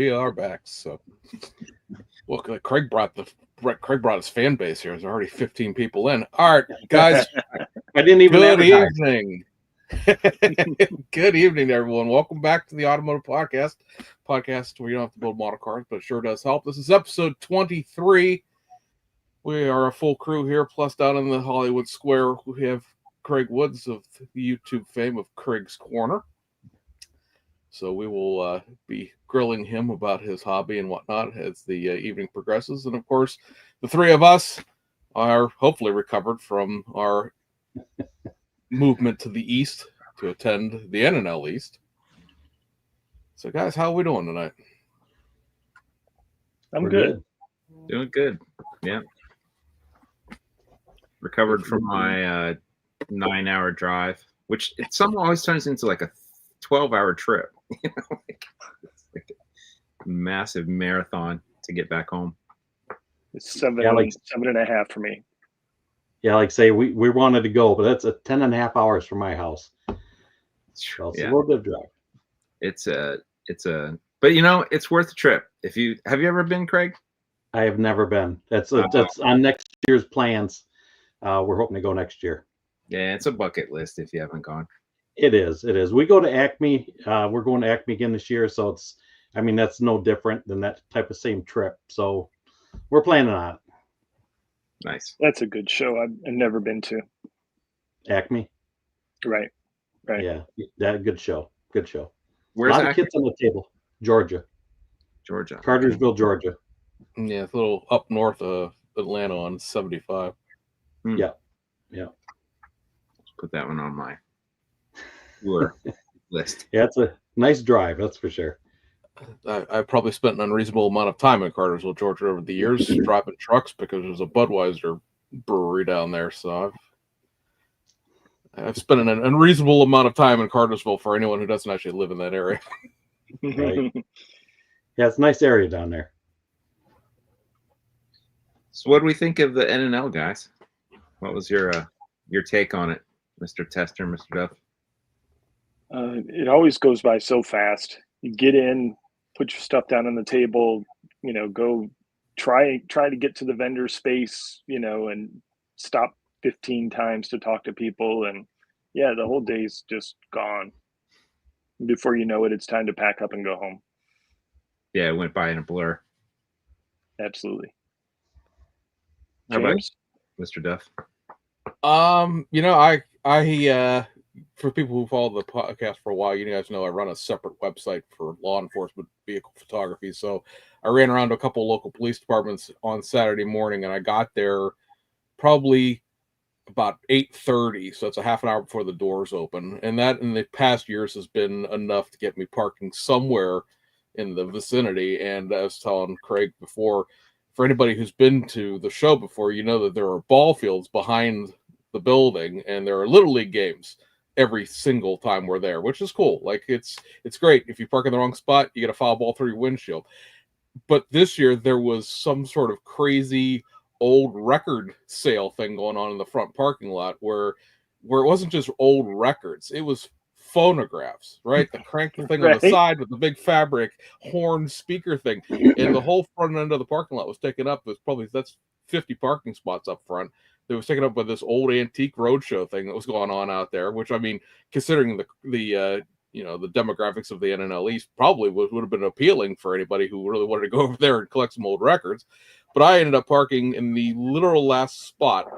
we are back. So, well, Kreg brought his fan base here. There's already 15 people in. All right, guys. I didn't even. Good evening. Good evening, everyone. Welcome back to the Automotive Podcast where you don't have to build model cars, but it sure does help. This is episode 23. We are a full crew here, plus down in the Hollywood Square, we have Kreg Woods of the YouTube fame of Craig's Corner. So we will be grilling him about his hobby and whatnot as the evening progresses. And, of course, the three of us are hopefully recovered from our movement to the east to attend the NNL East. So, guys, how are we doing tonight? I'm good. Doing good. Yeah. Recovered from my 9-hour drive, which it somehow always turns into like a 12-hour trip. You know, it's like a massive marathon to get back home. It's seven and a half for me. Yeah, like say we wanted to go, but that's 10.5 hours from my house. So it's a little bit of drive. It's but you know, it's worth the trip. Have you ever been, Kreg? I have never been. That's on next year's plans. We're hoping to go next year. Yeah, it's a bucket list if you haven't gone. It is. We go to Acme. We're going to Acme again this year, so that's no different than that type of same trip. So we're planning on it. Nice. That's a good show. I've never been to Acme. Right. Yeah, that good show. Where's a lot Acme? of kids on the table. Georgia. Cartersville, Georgia. Yeah, it's a little up north of Atlanta on 75. Yeah. Put that one on my tour list. Yeah, it's a nice drive, that's for sure. I've probably spent an unreasonable amount of time in Cartersville, Georgia over the years driving trucks because there's a Budweiser brewery down there. So I've spent an unreasonable amount of time in Cartersville for anyone who doesn't actually live in that area. Right. Yeah, it's a nice area down there. So what do we think of the NNL, guys? What was your take on it, Mr. Tester, Mr. Duff? It always goes by so fast. You get in, put your stuff down on the table, go try to get to the vendor space, and stop 15 times to talk to people. And yeah, the whole day's just gone. Before you know it, it's time to pack up and go home. Yeah, it went by in a blur. Absolutely. How about Mr. Duff? I for people who follow the podcast for a while, you guys know I run a separate website for law enforcement vehicle photography. So I ran around to a couple local police departments on Saturday morning, and I got there probably about 8:30. So it's a half an hour before the doors open. And that in the past years has been enough to get me parking somewhere in the vicinity. And I was telling Kreg before, for anybody who's been to the show before, you know that there are ball fields behind the building, and there are Little League games every single time we're there, which is cool. Like it's great. If you park in the wrong spot, you get a foul ball through your windshield. But this year there was some sort of crazy old record sale thing going on in the front parking lot where it wasn't just old records, it was phonographs, right? The crank thing on the side with the big fabric horn speaker thing, and the whole front end of the parking lot was taken up. That's 50 parking spots up front. It was taken up by this old antique roadshow thing that was going on out there, which, I mean, considering the demographics of the NNL East, probably would have been appealing for anybody who really wanted to go over there and collect some old records. But I ended up parking in the literal last spot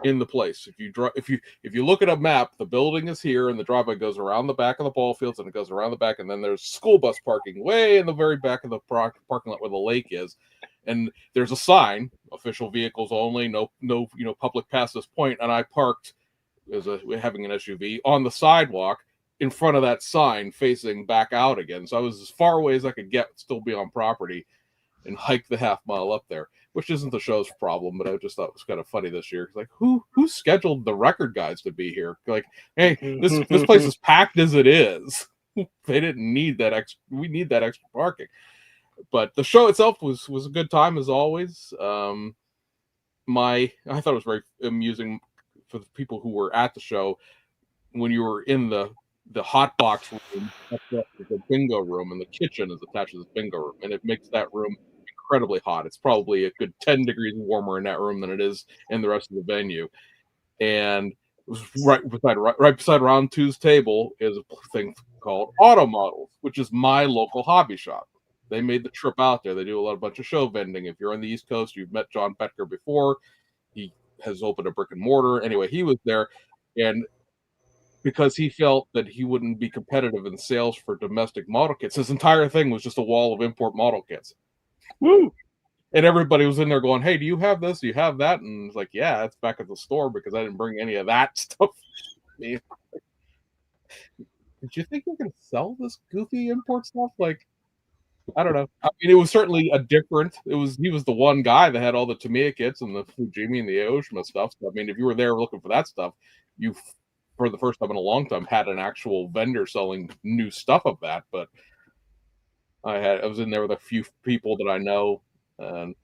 in the place. If you look at a map, the building is here, and the driveway goes around the back of the ball fields, and it goes around the back, and then there's school bus parking way in the very back of the parking lot where the lake is. And there's a sign, official vehicles only, no public past this point. And I parked having an SUV on the sidewalk in front of that sign facing back out again. So I was as far away as I could get, still be on property, and hike the half mile up there, which isn't the show's problem, but I just thought it was kind of funny this year. Like, who scheduled the record guys to be here? Like, hey, this place is packed as it is. They didn't need that extra. We need that extra parking. But the show itself was a good time as always. I thought it was very amusing for the people who were at the show. When you were in the the hot box room is a bingo room, and the kitchen is attached to this bingo room, and it makes that room incredibly hot. It's probably a good 10 degrees warmer in that room than it is in the rest of the venue. And it was right beside Round Two's table is a thing called Automotive, which is my local hobby shop. They made the trip out there. They do a bunch of show vending. If you're on the East Coast, you've met John Becker before. He has opened a brick and mortar. Anyway, he was there, and because he felt that he wouldn't be competitive in sales for domestic model kits, his entire thing was just a wall of import model kits. Woo! And everybody was in there going, "Hey, do you have this? Do you have that?" And it's like, "Yeah, it's back at the store because I didn't bring any of that stuff." Did you think you're going to sell this goofy import stuff? Like, I don't know. I mean, it was certainly a different. He was the one guy that had all the Tamiya kits and the Fujimi and the Aoshima stuff. So, I mean, if you were there looking for that stuff, you, for the first time in a long time, had an actual vendor selling new stuff of that. But I was in there with a few people that I know, and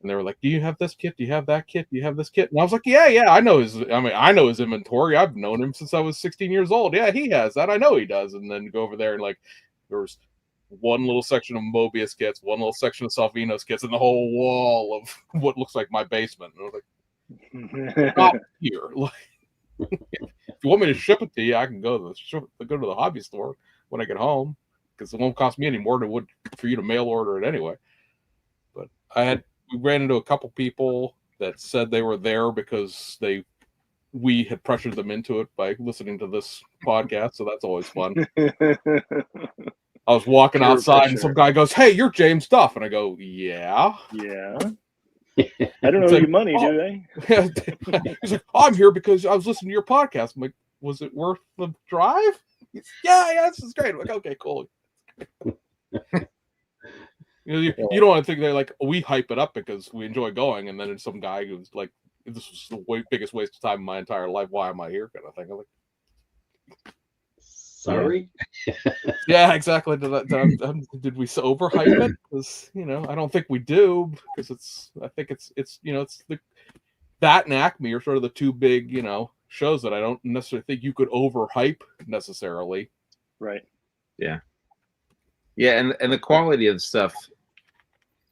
they were like, "Do you have this kit? Do you have that kit? Do you have this kit?" And I was like, "Yeah, I know his. I mean, I know his inventory. I've known him since I was 16 years old. Yeah, he has that. I know he does." And then go over there and like, there was one little section of Mobius kits, one little section of Salvino's kits, and the whole wall of what looks like my basement. And I was like, "Not here. Like, if you want me to ship it to you, I can go to the hobby store when I get home, because it won't cost me any more than it would for you to mail order it anyway." But we ran into a couple people that said they were there because we had pressured them into it by listening to this podcast, so that's always fun. I was walking outside and some guy goes, "Hey, you're James Duff," and I go, "Yeah." Yeah. I don't owe you money, do they? He's like, "I'm here because I was listening to your podcast." I'm like, "Was it worth the drive?" He's, yeah, this is great. I'm like, "Okay, cool." You don't want to think they're like, we hype it up because we enjoy going, and then there's some guy who's like, "This was the biggest waste of time in my entire life. Why am I here?" kind of thing. I'm like, sorry. Yeah, exactly. Did we overhype it? Because I don't think we do, because I think it's that and Acme are sort of the two big shows that I don't necessarily think you could overhype necessarily. Right. Yeah. Yeah, and the quality of the stuff,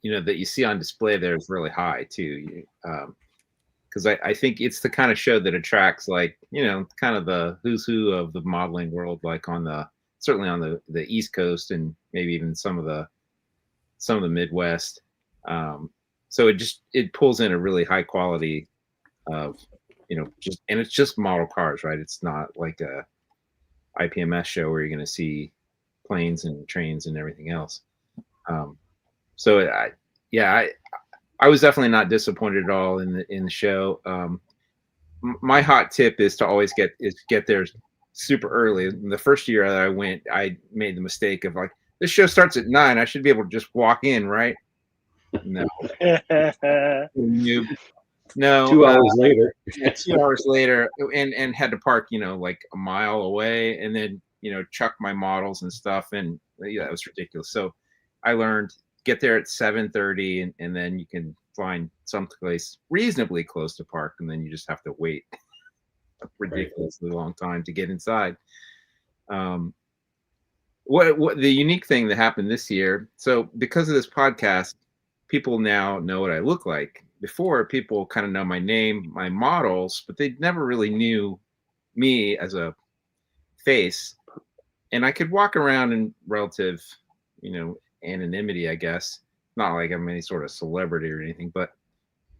that you see on display there is really high too. Because I think it's the kind of show that attracts kind of the who's who of the modeling world, like certainly on the East Coast and maybe even some of the Midwest. So it pulls in a really high quality of and it's just model cars, right? It's not like a IPMS show where you're going to see planes and trains and everything else. So I was definitely not disappointed at all in the show. My hot tip is to always get there super early. The first year that I went, I made the mistake of like, this show starts at 9. I should be able to just walk in, right? No. No. 2 hours later. 2 hours later, and had to park, like a mile away, and then chuck my models and stuff, and that was ridiculous. So I learned, get there at 7:30, and then you can find someplace reasonably close to park, and then you just have to wait a ridiculously long time to get inside. What the unique thing that happened this year, so because of this podcast, people now know what I look like. Before, people kind of know my name, my models, but they never really knew me as a face. And I could walk around in relative, anonymity, I guess. Not like I'm any sort of celebrity or anything, but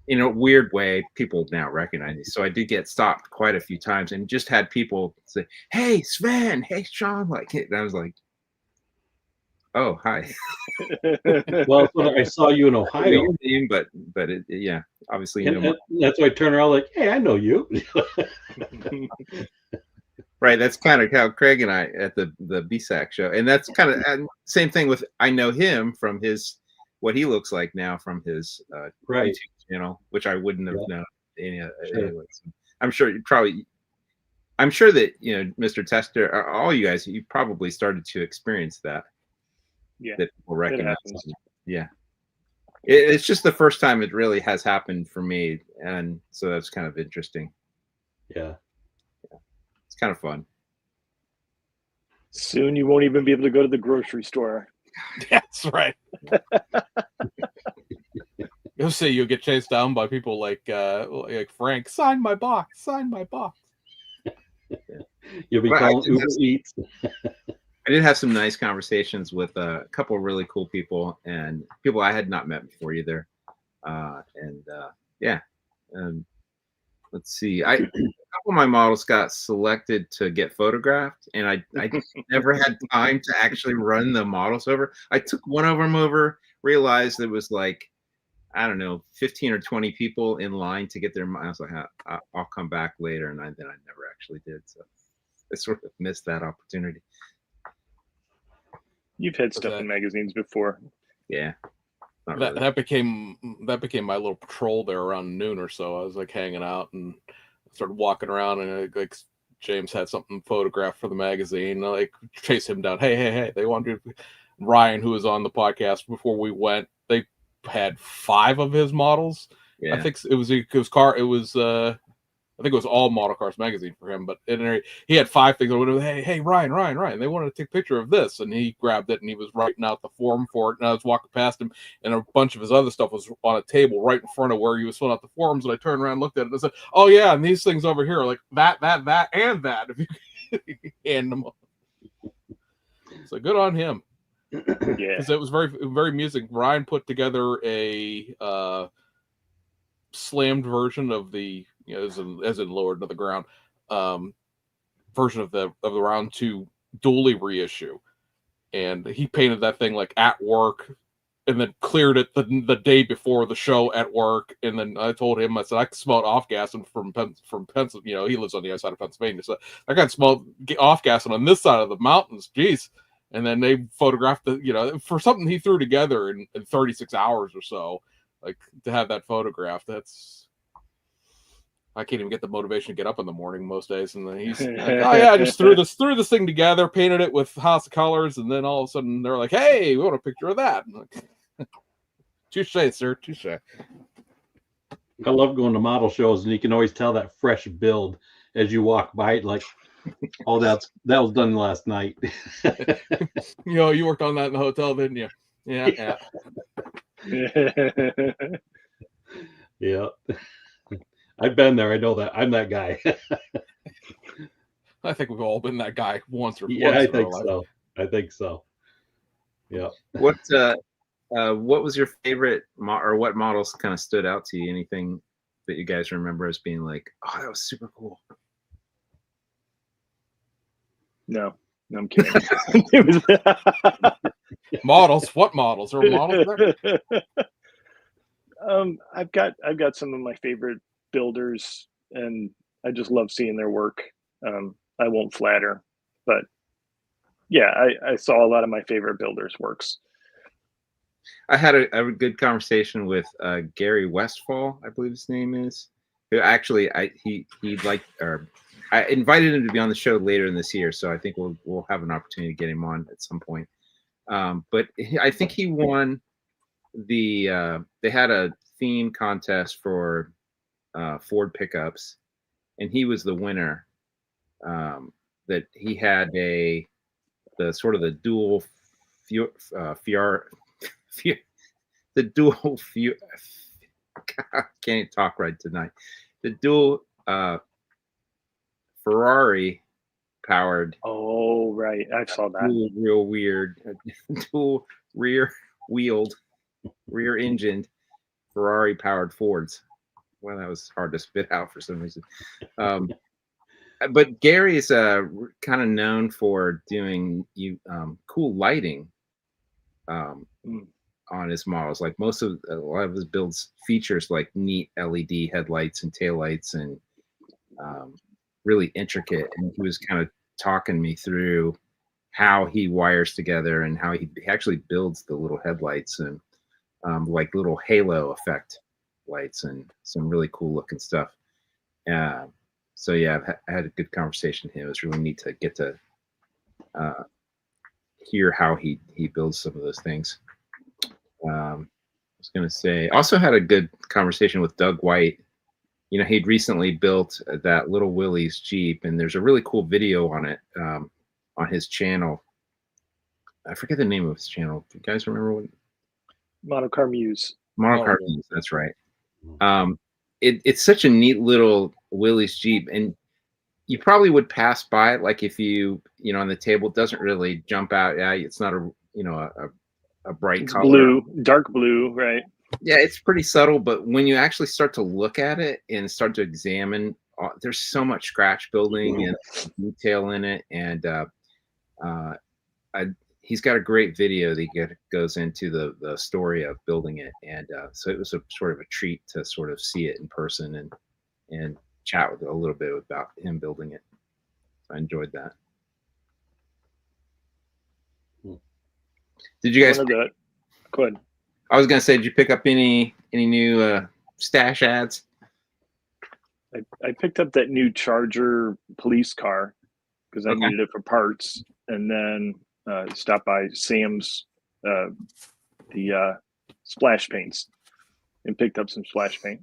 in a weird way, people now recognize me. So I did get stopped quite a few times and just had people say, "Hey, Sven, hey, Sean," like it. And I was like, "Oh, hi." Well, I saw you in Ohio. But yeah, obviously, that's why I turned around like, "Hey, I know you." Right, that's kind of how Kreg and I at the BSAC show, and that's kind of same thing with, I know him from what he looks like now from his YouTube channel, which I wouldn't have known anyway. So I'm sure that Mr. Tester, all you guys, you probably started to experience that. Yeah, that people recognize. Yeah, it's just the first time it really has happened for me, and so that's kind of interesting. Yeah. It's kind of fun. Soon you won't even be able to go to the grocery store. That's right. You'll see you'll get chased down by people like Frank. Sign my box. Sign my box. You'll be Well, calling Uber Eats. I did have some nice conversations with a couple of really cool people and people I had not met before either. Let's see. A couple of my models got selected to get photographed, and I never had time to actually run the models over. I took one of them over, realized it was like, I don't know, 15 or 20 people in line to get their. I was like, I'll come back later, and then I never actually did. So I sort of missed that opportunity. You've had stuff in magazines before. Yeah. That became my little patrol there around noon or so. I was like hanging out and started walking around, and like James had something photographed for the magazine. I like chase him down. Hey! They wanted to. Ryan, who was on the podcast before we went, they had 5 of his models. Yeah. I think it was all Model Cars magazine for him, but he had 5 things. Hey, Ryan, they wanted to take a picture of this, and he grabbed it and he was writing out the form for it. And I was walking past him, and a bunch of his other stuff was on a table right in front of where he was filling out the forms. And I turned around, and looked at it, and I said, "Oh yeah, and these things over here, like that, and that." If you hand them, so good on him. Yeah, because it was very, very amusing. Ryan put together a slammed version of the. As in lowered to the ground, version of the round 2 dually reissue, and he painted that thing like at work, and then cleared it the day before the show at work. And then I told him, I said I can smell it off gassing from Pennsylvania. He lives on the other side of Pennsylvania, so I can smell off gassing on this side of the mountains. Jeez. And then they photographed for something he threw together in 36 hours or so, like to have that photograph. I can't even get the motivation to get up in the morning most days. And then he's like, "Oh yeah, I just threw this thing together, painted it with House of Colors," and then all of a sudden they're like, "Hey, we want a picture of that." Like, touche, sir, touche. I love going to model shows, and you can always tell that fresh build as you walk by it. Like, oh, that was done last night. You worked on that in the hotel, didn't you? Yeah. Yeah. I've been there. I know that. I'm that guy. I think we've all been that guy once or twice. Yeah, I think so. I think so. Yeah. What was your favorite or what models kind of stood out to you? Anything that you guys remember as being like, oh, that was super cool? No, I'm kidding. Models? What models? Are models there? I've got some of my favorite builders, and I just love seeing their work. I won't flatter, but yeah, I saw a lot of my favorite builders' works. I had a good conversation with Gary Westfall, I believe his name is. Who actually I invited him to be on the show later in this year, so I think we'll have an opportunity to get him on at some point. But I think he won they had a theme contest for Ford pickups, and he was the winner. That he had the sort of the dual can't talk right tonight. The dual Ferrari powered. Oh right, I saw that. Real weird. Dual rear engined Ferrari powered Fords. Well, that was hard to spit out for some reason. But Gary is kind of known for doing cool lighting on his models. Like a lot of his builds features like neat LED headlights and taillights and really intricate. And he was kind of talking me through how he wires together and how he actually builds the little headlights and like little halo effect lights and some really cool looking stuff. So yeah, I had a good conversation with him. It was really neat to get to hear how he builds some of those things. I was going to say, also had a good conversation with Doug White. He'd recently built that Little Willie's Jeep, and there's a really cool video on it on on his channel. I forget the name of his channel. Do you guys remember what? Monocar Muse. Monocar Muse, that's right. It's such a neat little Willys Jeep, and you probably would pass by it, like if you on the table, it doesn't really jump out. Yeah, it's not a bright It's color. blue, dark blue, right? Yeah, it's pretty subtle, but when you actually start to look at it and start to examine, there's so much scratch building and detail in it, and he's got a great video that goes into the story of building it, and so it was a sort of a treat to sort of see it in person and chat with a little bit about him building it. So I enjoyed that. Did you guys? Go ahead. I was gonna say, did you pick up any new stash ads? I picked up that new Charger police car because I needed it for parts, and then stopped by Sam's, the splash paints, and picked up some splash paint.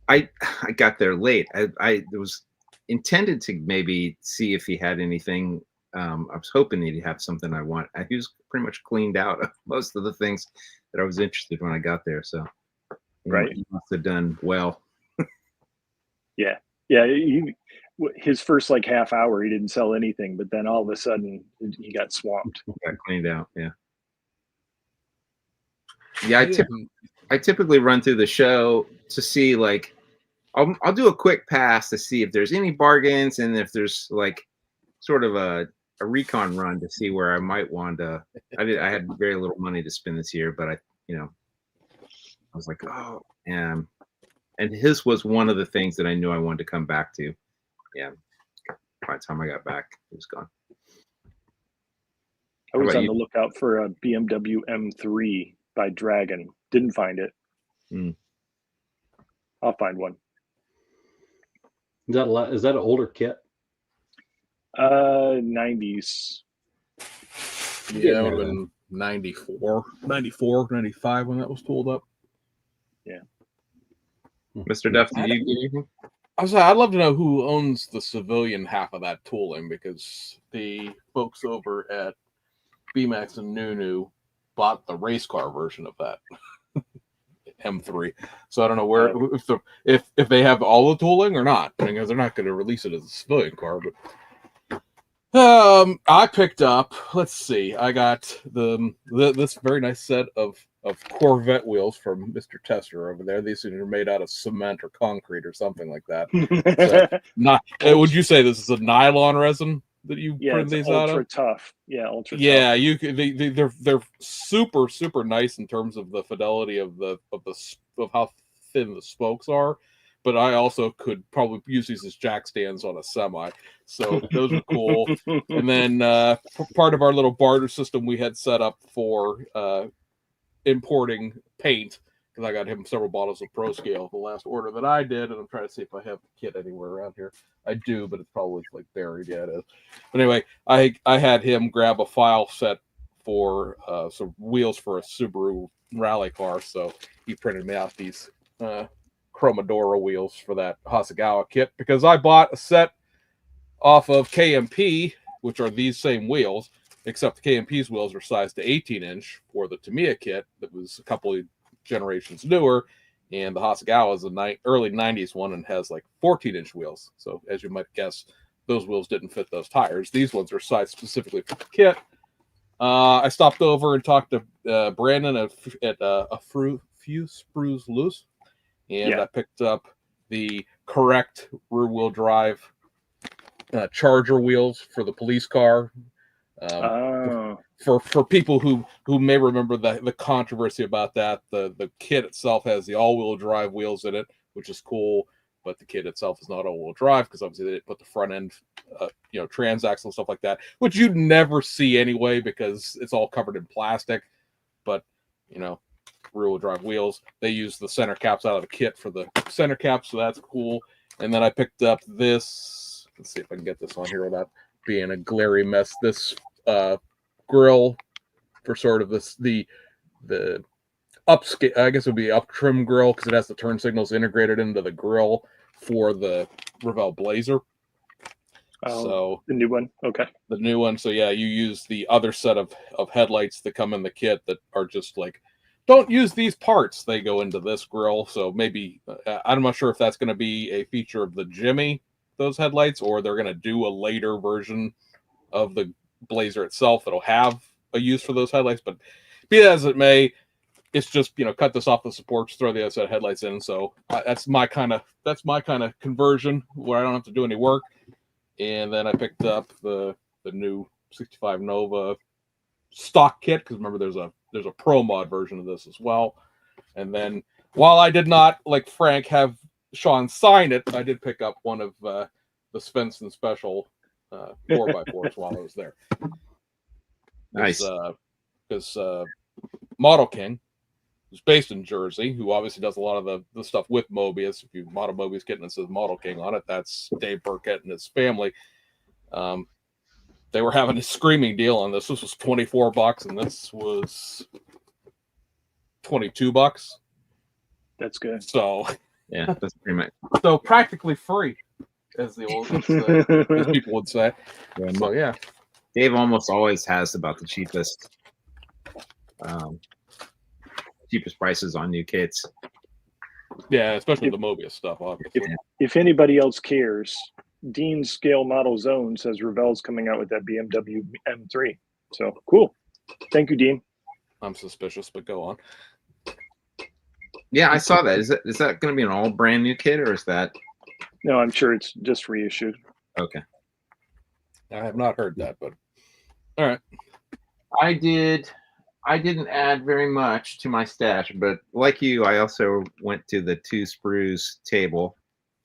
I got there late. I was intended to maybe see if he had anything. I was hoping he'd have something I want. He was pretty much cleaned out of most of the things that I was interested when I got there. So, right, he must have done well. Yeah. His first like half hour, he didn't sell anything, but then all of a sudden he got swamped. Got cleaned out. Yeah. I typically run through the show to see, like, I'll do a quick pass to see if there's any bargains and if there's like sort of a recon run to see where I might want to. I had very little money to spend this year, but I was like, oh, and his was one of the things that I knew I wanted to come back to. Yeah. By the time I got back, it was gone. I was on the lookout for a BMW M3 by Dragon. Didn't find it. I'll find one. Is that an older kit? 90s. Yeah, that would have been 94, 95 when that was tooled up. Yeah. Mr. Duff, did you get anything? I'd love to know who owns the civilian half of that tooling, because the folks over at BMAX and Nunu bought the race car version of that M3. So I don't know where if they have all the tooling or not, because they're not going to release it as a civilian car. But I picked up. Let's see. I got this very nice set of Corvette wheels from Mr. Tester over there. These are made out of cement or concrete or something like that. Would you say this is a nylon resin that you print these out of? Ultra tough. Yeah, ultra tough. Yeah, they're super nice in terms of the fidelity of how thin the spokes are. But I also could probably use these as jack stands on a semi. So those are cool. And then part of our little barter system we had set up for importing paint, because I got him several bottles of Pro Scale the last order that I did, and I'm trying to see if I have the kit anywhere around here. I do, but it's probably like buried. Yeah, it is. But anyway, I had him grab a file set for some wheels for a Subaru rally car, so he printed me out these Chromadora wheels for that Hasegawa kit, because I bought a set off of KMP, which are these same wheels, except the KMP's wheels are sized to 18-inch for the Tamiya kit that was a couple of generations newer, and the Hasegawa is a early 90s one and has like 14-inch wheels. So as you might guess, those wheels didn't fit those tires. These ones are sized specifically for the kit. I stopped over and talked to Brandon at a few sprues loose, and I picked up the correct rear-wheel drive Charger wheels for the police car. For people who may remember the controversy about that, the kit itself has the all-wheel drive wheels in it, which is cool, but the kit itself is not all-wheel drive, because obviously they didn't put the front end, transaxle and stuff like that, which you'd never see anyway because it's all covered in plastic. But rear-wheel drive wheels, they use the center caps out of the kit for the center caps, so that's cool. And then I picked up this. Let's see if I can get this on here without being a glary mess. This grill for sort of the upscale, I guess it would be up trim grill, because it has the turn signals integrated into the grill for the Revell Blazer. Oh, So the new one. Okay. the new one. So yeah, you use the other set of headlights that come in the kit that are just like, don't use these parts. They go into this grill. So maybe I'm not sure if that's going to be a feature of the Jimmy, those headlights, or they're going to do a later version of the Blazer itself that'll have a use for those headlights. But be that as it may, it's just, cut this off the supports, throw the other set of headlights in. So that's my kind of conversion where I don't have to do any work. And then I picked up the new 65 Nova stock kit, because remember there's a pro mod version of this as well. And then while I did not, like Frank, have Sean sign it, I did pick up one of the Svensson special 4x4s while I was there. Nice. Because Model King, who's based in Jersey, who obviously does a lot of the stuff with Mobius. If you model Mobius kit and it says Model King on it, that's Dave Burkett and his family. They were having a screaming deal on this. This was $24, and this was $22. That's good. So Yeah, that's pretty much. So practically free, as as people would say. Yeah, So yeah, Dave almost always has about the cheapest prices on new kits. yeah, especially the Mobius stuff, obviously. If anybody else cares, Dean's Scale Model Zone says Revell's coming out with that BMW M3. So cool. Thank you, Dean. I'm suspicious, but go on. Yeah, I saw that. Is that going to be an all brand new kit, or is that? No, I'm sure it's just reissued. Okay. I have not heard that, but all right. I didn't add very much to my stash, but like you, I also went to the 2 sprues table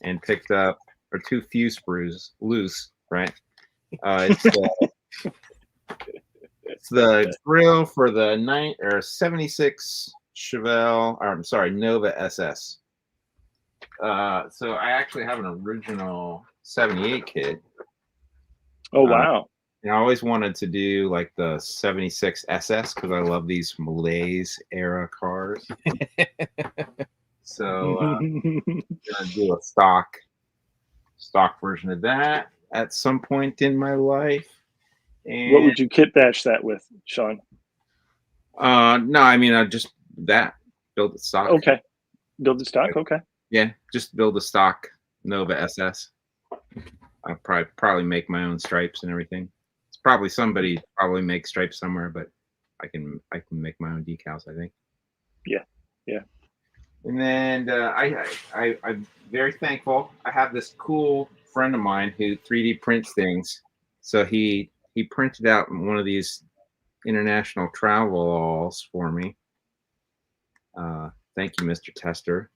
and picked up, or 2 few sprues loose, right? It's the grill for the 76 Chevelle, or I'm sorry, Nova SS. So I actually have an original 78 kit. Oh, wow. And I always wanted to do like the 76 SS because I love these Malaise era cars. So I'm gonna do a stock version of that at some point in my life. And what would you kit bash that with, Sean? No, I mean I just build the stock. Okay, build the stock. Okay. Yeah, just build a stock Nova SS. I'll probably make my own stripes and everything. It's probably somebody makes stripes somewhere, but I can make my own decals, I think. Yeah. And then I'm very thankful. I have this cool friend of mine who 3D prints things. So he printed out one of these international travel-alls for me. Thank you, Mr. Tester.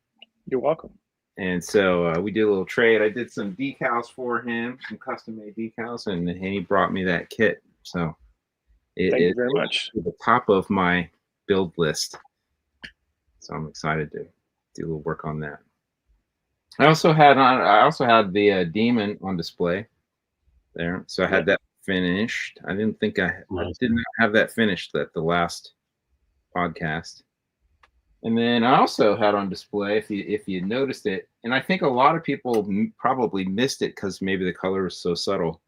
You're welcome. And so we did a little trade. I did some decals for him, some custom-made decals, and he brought me that kit. So Thank you very much. At the top of my build list. So I'm excited to do a little work on that. I also had the Demon on display there. So I had that finished. I didn't think I did not have that finished at the last podcast. And then I also had on display, if you noticed it, and I think a lot of people probably missed it because maybe the color was so subtle,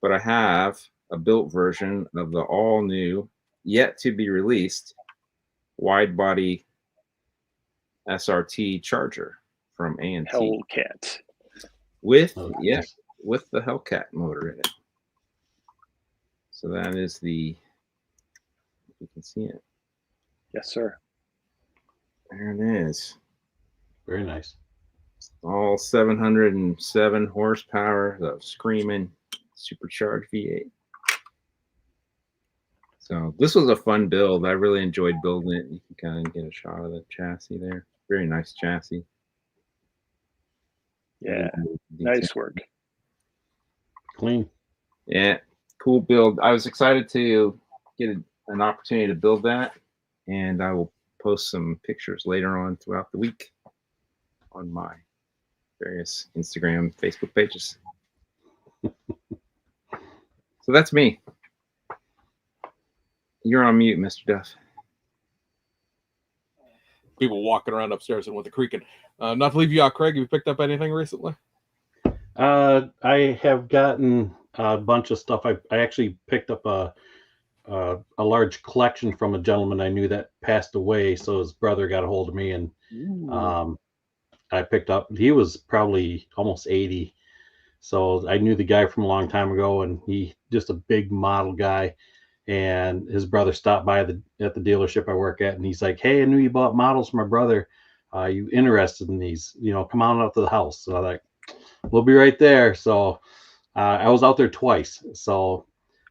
but I have a built version of the all new, yet to be released, wide body SRT Charger from A&T. Hellcat. With the Hellcat motor in it. So that is you can see it. Yes, sir. There it is. Very nice. All 707 horsepower of screaming supercharged V8. So this was a fun build. I really enjoyed building it. You can kind of get a shot of the chassis there. Very nice chassis. Yeah, nice work. Clean. Yeah, cool build. I was excited to get an opportunity to build that, and I will post some pictures later on throughout the week on my various Instagram, Facebook pages. So that's me. You're on mute, Mr. Duff. People walking around upstairs and with the creaking. Not to leave you out, Craig. Have you picked up anything recently? I have gotten a bunch of stuff. I actually picked up a large collection from a gentleman I knew that passed away. So his brother got a hold of me, and Ooh. I picked up. He was probably almost 80, so I knew the guy from a long time ago, and he just a big model guy. And his brother stopped by at the dealership I work at, and he's like, "Hey, I knew you bought models for my brother. You interested in these? Come on out to the house." So I'm like, "We'll be right there." So I was out there twice, so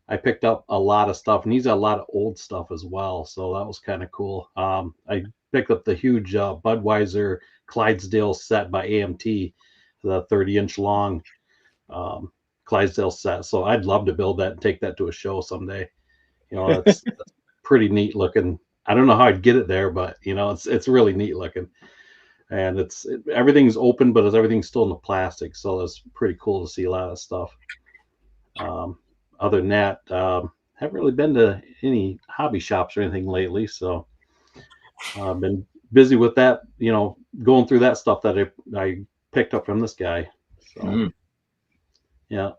I picked up a lot of stuff, and he's got a lot of old stuff as well. So that was kind of cool. I picked up the huge Budweiser Clydesdale set by AMT, the 30-inch long um, Clydesdale set. So I'd love to build that and take that to a show someday. That's pretty neat looking. I don't know how I'd get it there, but it's really neat looking, and everything's open, but everything's still in the plastic. So it's pretty cool to see a lot of stuff. Other than that, haven't really been to any hobby shops or anything lately. So I've been busy with that, going through that stuff that I picked up from this guy. So yeah.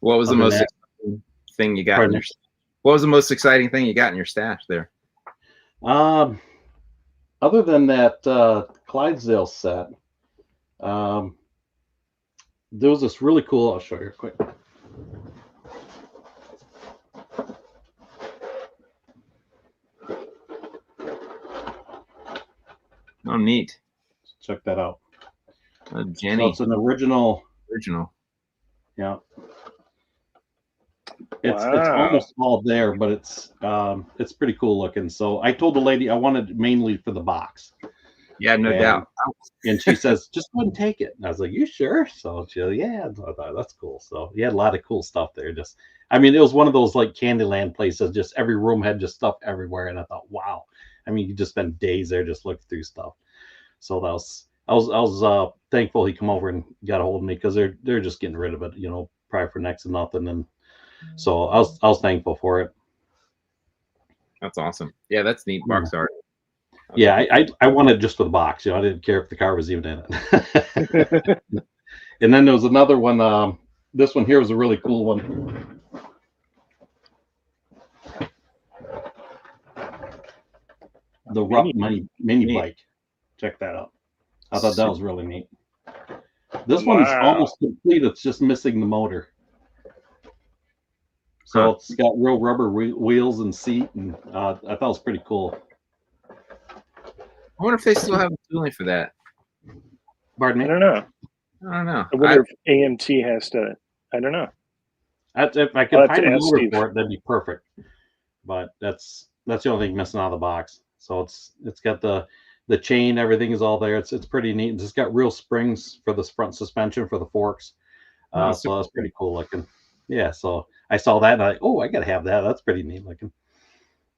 What was the most exciting thing you got in your? What was the most exciting thing you got in your stash there? Other than that Clydesdale set, there was this really cool. I'll show you quick. Oh, neat. Check that out. Jenny. So it's an original. Yeah. It's almost all there, but it's pretty cool looking. So I told the lady I wanted it mainly for the box. Yeah, no doubt. And she says, "Just go ahead and take it." And I was like, "You sure?" So she goes, "Yeah." So I thought, that's cool. So he had a lot of cool stuff there. It was one of those like Candyland places. Just every room had just stuff everywhere, and I thought, wow. You could just spend days there just looking through stuff. So I was thankful he come over and got a hold of me, because they're just getting rid of it, probably for next to nothing. And so I was thankful for it. That's awesome. Yeah, that's neat box art. Yeah, I wanted it just for the box. I didn't care if the car was even in it. And then there was another one. This one here was a really cool one. The Rough mini bike. Check that out. I thought that was really neat. This one's almost complete. It's just missing the motor. So it's got real rubber wheels and seat, and I thought it was pretty cool. I wonder if they still have tooling for that. Pardon me? I don't know. I wonder if AMT has to. I don't know. If I could find a motor for it, that'd be perfect. But that's the only thing missing out of the box. So it's got the chain, everything is all there. It's pretty neat. It's got real springs for the front suspension for the forks. So that's pretty cool looking. Yeah. So I saw that, and I got to have that. That's pretty neat looking.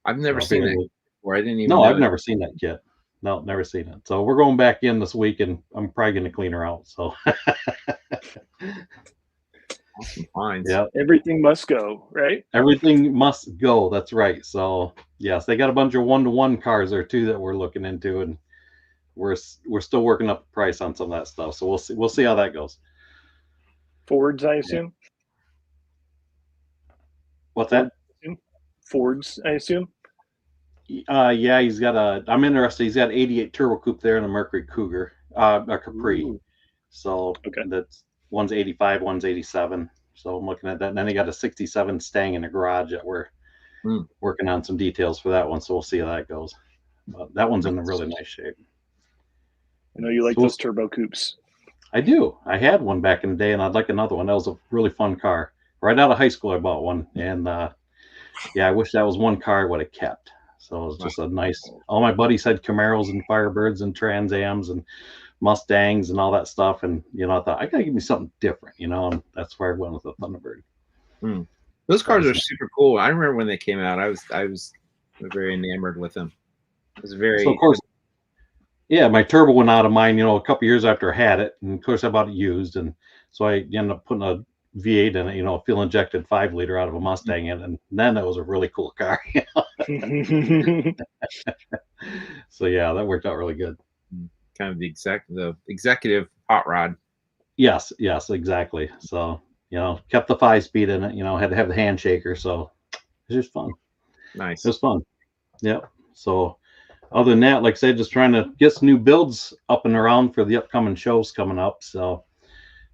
I've never seen that before. I didn't even. No, I've never seen that kit. No, never seen it. So we're going back in this week, and I'm probably going to clean her out. So. Awesome finds. Yeah. Everything must go, right? Everything must go. That's right. So yes, they got a bunch of 1-to-1 cars there too that we're looking into, and we're still working up the price on some of that stuff. So we'll see how that goes. Fords, I assume. What's that? Fords, I assume. Yeah, he's got I'm interested. He's got 88 Turbo Coupe there and a Mercury Cougar, a Capri. Ooh. So that's one's 85, one's 87. So I'm looking at that. And then they got a 67 Stang in the garage that we're working on some details for that one. So we'll see how that goes. But that one's in a really nice shape. I know you like those turbo coupes. I do. I had one back in the day, and I'd like another one. That was a really fun car. Right out of high school, I bought one. And yeah, I wish that was one car I would have kept. So it was just a nice, all my buddies had Camaros and Firebirds and Trans Ams and Mustangs and all that stuff. And, I thought, I got to give me something different, and that's where I went with the Thunderbird. Those cars are super cool. I remember when they came out, I was very enamored with them. It was very. So, of course, yeah, my turbo went out of mine, a couple years after I had it. And, of course, I bought it used. And so I ended up putting a V8 in it, a fuel injected 5-liter out of a Mustang in it. And then that was a really cool car. So, yeah, that worked out really good. Kind of the executive hot rod. Yes, exactly. So, kept the 5-speed in it, had to have the handshaker. So it was just fun. Nice. It was fun. Yep. So other than that, like I said, just trying to get some new builds up and around for the upcoming shows coming up. So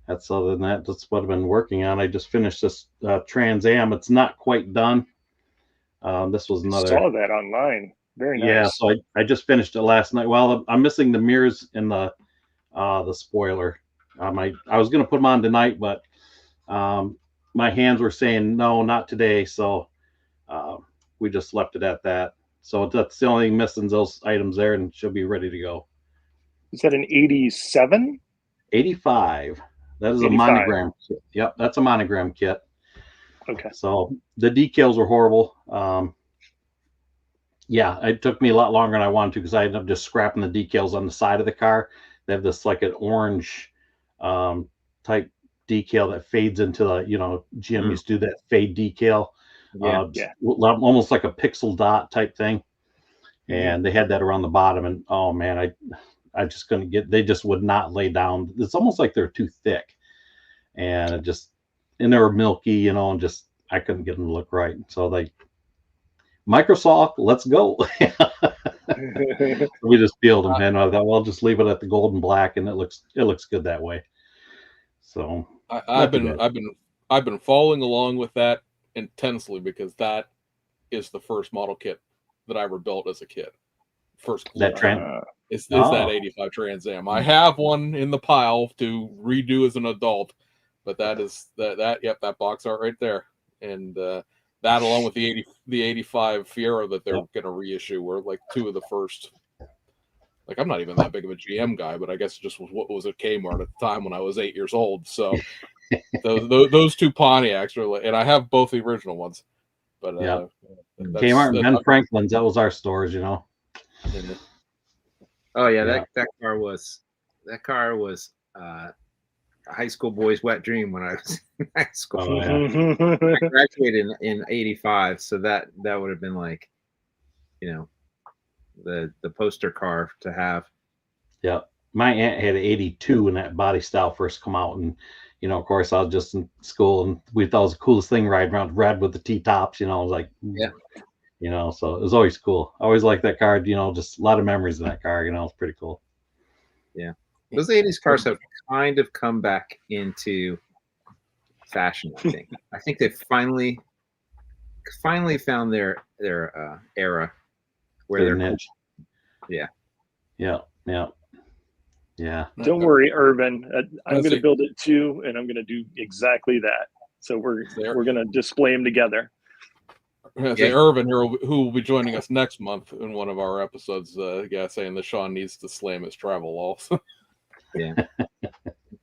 that's other than that, that's what I've been working on. I just finished this Trans Am. It's not quite done. This was another. Saw that online. Very nice. So I just finished it last night. Well, I'm missing the mirrors and the spoiler. I was gonna put them on tonight, but my hands were saying no, not today. So we just left it at that. So that's the only thing missing, those items there, and she'll be ready to go. Is that an 87? 85. That is 85. a monogram kit. Yep, that's a monogram kit. Okay. So the decals were horrible. It took me a lot longer than I wanted to because I ended up just scrapping the decals on the side of the car. They have this like an orange type decal that fades into the, GM used to do that fade decal. Almost like a pixel dot type thing. And they had that around the bottom. And oh man, I just couldn't they just would not lay down. It's almost like they're too thick. And they were milky, and just, I couldn't get them to look right. So Microsoft, let's go. We just peeled them, and I thought, well, I'll just leave it at the gold and black, and it looks good that way. So I've been following along with that intensely because that is the first model kit that I ever built as a kid. First is that 85 Trans Am. I have one in the pile to redo as an adult, but that is that box art right there, and that along with the 85 Fiero that they're going to reissue were like two of the first. Like, I'm not even that big of a GM guy, but I guess it just was what was at Kmart at the time when I was 8 years old. So those two Pontiacs are like, and I have both the original ones. But Kmart and Ben Franklin's, that was our stores, Oh yeah, that car was a high school boy's wet dream when I was in high school. Oh, yeah. I graduated in 85, so that would have been like, the poster car to have. Yeah, my aunt had an 82 when that body style first come out, and of course I was just in school, and we thought it was the coolest thing riding around red with the T-tops. I was like, so it was always cool. I always liked that car. Just a lot of memories of that car. It was pretty cool. Yeah, those 80s cars have kind of come back into fashion. I think they finally found their era where they're niche. Cool. Yeah. Don't worry, Irvin. I'm going to build it too, and I'm going to do exactly that. So we're going to display them together. Irvin here, who will be joining us next month in one of our episodes, saying that Sean needs to slam his travel walls. Yeah.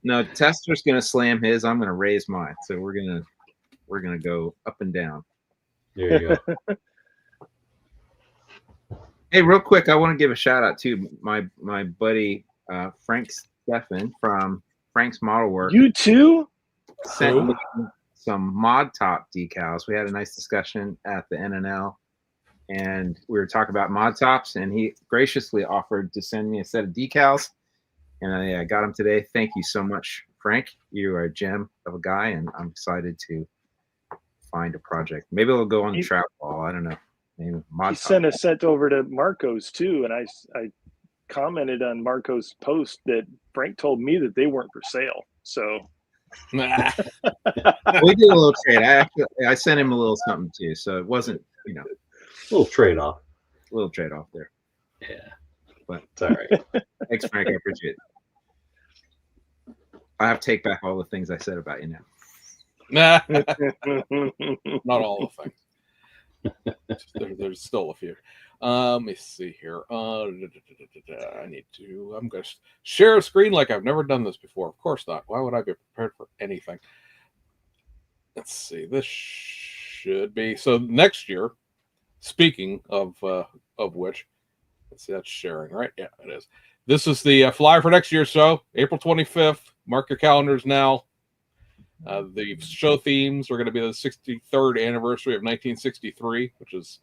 No, Tester's going to slam his. I'm going to raise mine. So we're going to go up and down. There you go. Hey, real quick, I want to give a shout out to my buddy Frank Steffen from Frank's Model Work. You too? Sent me some mod top decals. We had a nice discussion at the NNL, and we were talking about mod tops, and he graciously offered to send me a set of decals, and I got them today. Thank you so much, Frank. You are a gem of a guy, and I'm excited to find a project. Maybe it'll go on the trap wall. I don't know. Maybe he sent a set over to Marco's too, and I commented on Marco's post that Frank told me that they weren't for sale. So we did a little trade. I sent him a little something too, so it wasn't a little trade off. A little trade off there. Yeah, but it's all right. Thanks, Frank. I appreciate it. I have to take back all the things I said about you now. Not all the things. There's still a few. Let me see here. I'm going to share a screen like I've never done this before. Of course not. Why would I be prepared for anything? Let's see. This should be so next year. Speaking of which, let's see. That's sharing, right? Yeah, it is. This is the flyer for next year's show, April 25th. Mark your calendars now. The show themes are going to be the 63rd anniversary of 1963, which is,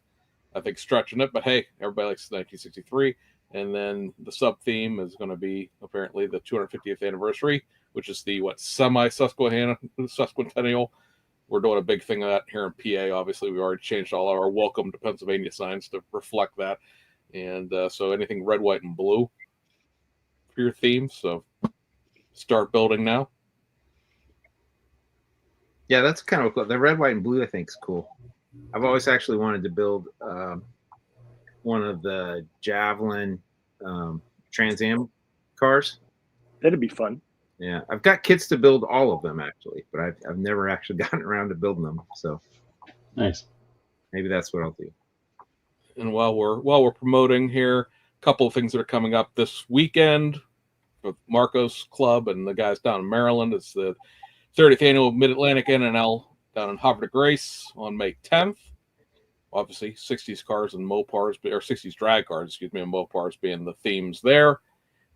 I think, stretching it. But hey, everybody likes 1963. And then the sub theme is going to be apparently the 250th anniversary, which is the sesquicentennial. We're doing a big thing of that here in PA. Obviously, we've already changed all our welcome to Pennsylvania signs to reflect that. And so anything red, white, and blue for your theme. So start building now. Yeah, that's kind of cool. The red, white, and blue I think is cool. I've always actually wanted to build one of the Javelin Trans Am cars. That'd be fun. Yeah, I've got kits to build all of them actually, but I've never actually gotten around to building them. So Nice. Maybe that's what I'll do. And while we're promoting here, a couple of things that are coming up this weekend with Marcos Club and the guys down in Maryland. It's the 30th annual Mid-Atlantic NNL down in Havre de Grace on May 10th. Obviously, 60s cars and Mopars, or 60s drag cars, and Mopars being the themes there.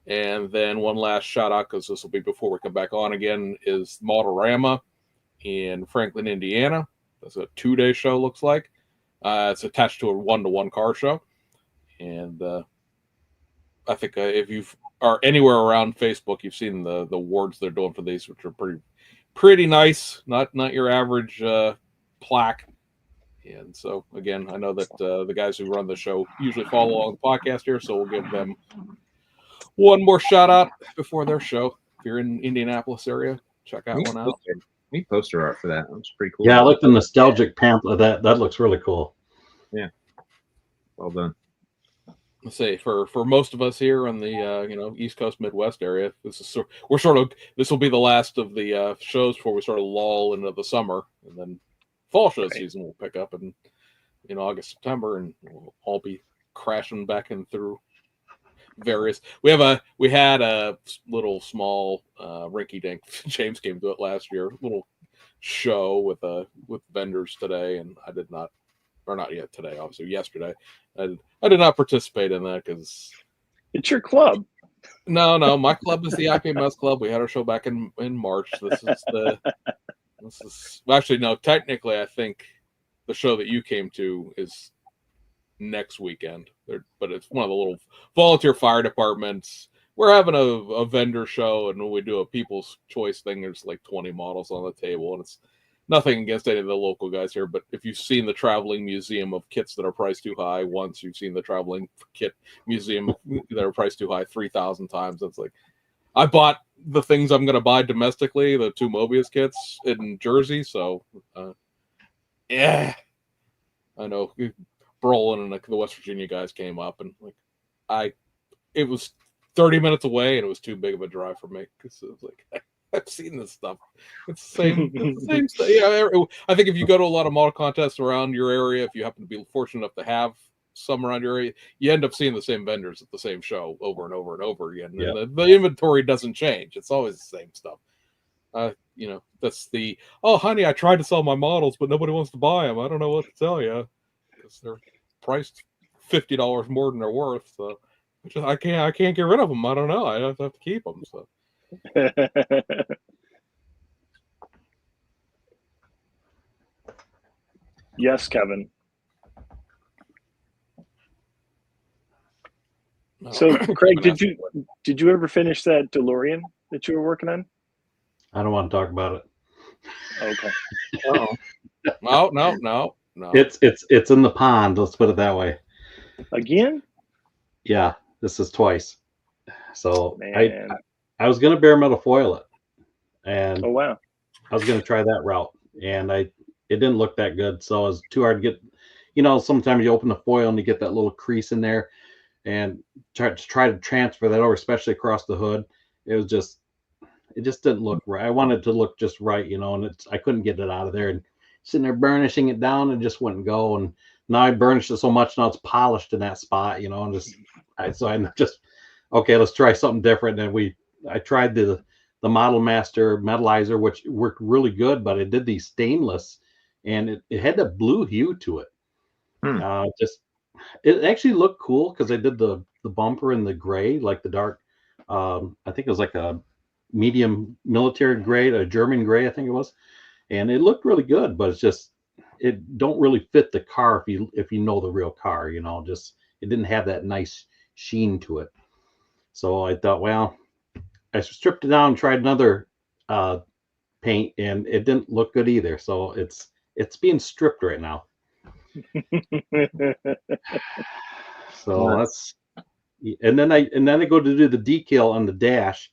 And then one last shout out, because this will be before we come back on again, is Motorama in Franklin, Indiana. That's a 2-day show, looks like. It's attached to a 1-to-1 car show. And I think if you are anywhere around Facebook, you've seen the awards they're doing for these, which are pretty nice. Not your average plaque. And so, again, I know that the guys who run the show usually follow along the podcast here, so we'll give them one more shout out before their show. If you're in Indianapolis area, check that one out. Neat poster art for that. That's pretty cool. Yeah, I like the nostalgic pamphlet. That looks really cool. Yeah, well done. Let's say for most of us here on the East Coast Midwest area, this will be the last of the shows before we sort of lull into the summer, and then fall show season will pick up in August, September, and we'll all be crashing back in through various. We had a little small rinky dink. James came to it last year. Little show with vendors today, and I did not, or not yet today. Obviously, yesterday. I did not participate in that because it's your club. No, my club is the IPMS club. We had our show back in March. Actually, no. Technically, I think the show that you came to is next weekend. But it's one of the little volunteer fire departments. We're having a vendor show, and when we do a people's choice thing, there's like 20 models on the table, and it's nothing against any of the local guys here. But if you've seen the traveling museum of kits that are priced too high once, you've seen the traveling kit museum that are priced too high 3,000 times. It's like, I bought the things I'm going to buy domestically, the 2 Mobius kits in Jersey. So, yeah, I know Brolin and the West Virginia guys came up, and it was 30 minutes away, and it was too big of a drive for me because it was like, I've seen this stuff. It's the same stuff. Yeah, I think if you go to a lot of model contests around your area, if you happen to be fortunate enough to have some around your area, you end up seeing the same vendors at the same show over and over and over again. Yeah. And the inventory doesn't change. It's always the same stuff. That's the, oh, honey, I tried to sell my models, but nobody wants to buy them. I don't know what to tell you because they're priced $50 more than they're worth. So I can't get rid of them. I don't know. I have to keep them. So. Yes, Kevin. So, Craig, did you ever finish that DeLorean that you were working on? I don't want to talk about it. Okay. No. It's in the pond. Let's put it that way. Again? Yeah, this is twice. So Man. I was gonna bare metal foil it, and oh wow, I was gonna try that route, and it didn't look that good. So it was too hard to get. Sometimes you open the foil and you get that little crease in there, and try to transfer that over, especially across the hood. It just didn't look right. I wanted it to look just right, and I couldn't get it out of there. And sitting there burnishing it down, and just wouldn't go. And now I burnished it so much, now it's polished in that spot, and so I'm just okay. Let's try something different. And I tried the Model Master Metalizer, which worked really good, but it did these stainless, and it had a blue hue to it. It actually looked cool because I did the bumper in the gray, like the dark. I think it was like a medium military gray, a German gray, I think it was, and it looked really good. But it don't really fit the car if you know the real car. It didn't have that nice sheen to it. So I thought, well, I stripped it down and tried another paint, and it didn't look good either. So it's being stripped right now. So that's, and then I go to do the decal on the dash,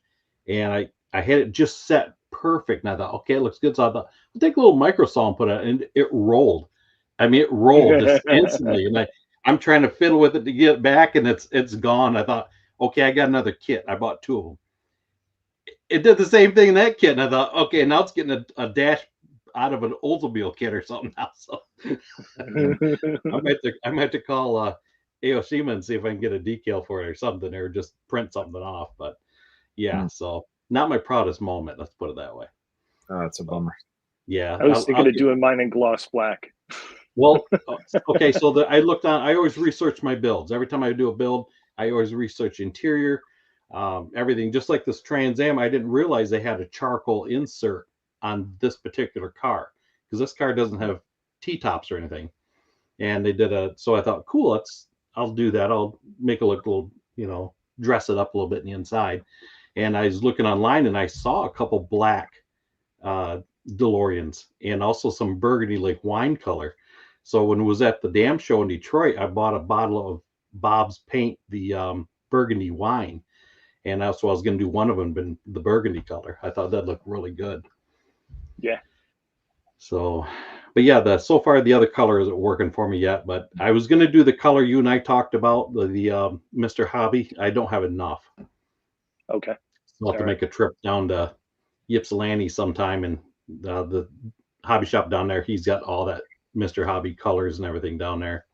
and I had it just set perfect, and I thought, okay, it looks good. So I thought, I'll take a little micro saw and put it, and it rolled. I mean, it rolled just instantly, and I'm trying to fiddle with it to get it back, and it's gone. I thought, okay, I got another kit. I bought 2 of them. It did the same thing in that kit, and I thought, okay, now it's getting a dash out of an Oldsmobile kit or something now. So I might have to call Aoshima and see if I can get a decal for it or something, or just print something off. But yeah, so not my proudest moment. Let's put it that way. Oh, that's a bummer. Yeah, I was thinking of doing mine in gloss black. Well, okay, so I looked on. I always research my builds. Every time I do a build, I always research interior, everything. Just like this Trans Am, I didn't realize they had a charcoal insert on this particular car, because this car doesn't have T-tops or anything. And they did so I thought, cool, I'll do that. I'll make it look a little, dress it up a little bit in the inside. And I was looking online, and I saw a couple black DeLoreans, and also some burgundy like wine color. So when it was at the Dam Show in Detroit, I bought a bottle of Bob's paint, the burgundy wine, and that's what I was going to do. One of them been the burgundy color. I thought that looked really good. Yeah. So, but yeah, so far the other color isn't working for me yet. But I was going to do the color you and I talked about, the Mr. Hobby. I don't have enough. Okay. So I'll have to make a trip down to Ypsilanti sometime, and the hobby shop down there, he's got all that Mr. Hobby colors and everything down there,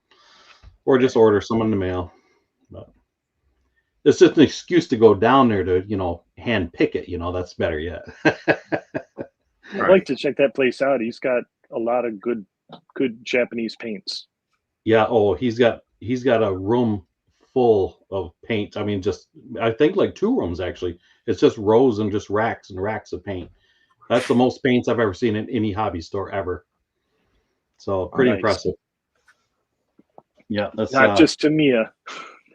or just order some in the mail. But it's just an excuse to go down there to hand pick it. That's better yet. I'd like to check that place out. He's got a lot of good Japanese paints. Yeah. Oh, he's got a room full of paint. I mean, I think like 2 rooms actually. It's just rows and just racks and racks of paint. That's the most paints I've ever seen in any hobby store ever. So pretty impressive. Yeah, that's not just Tamiya.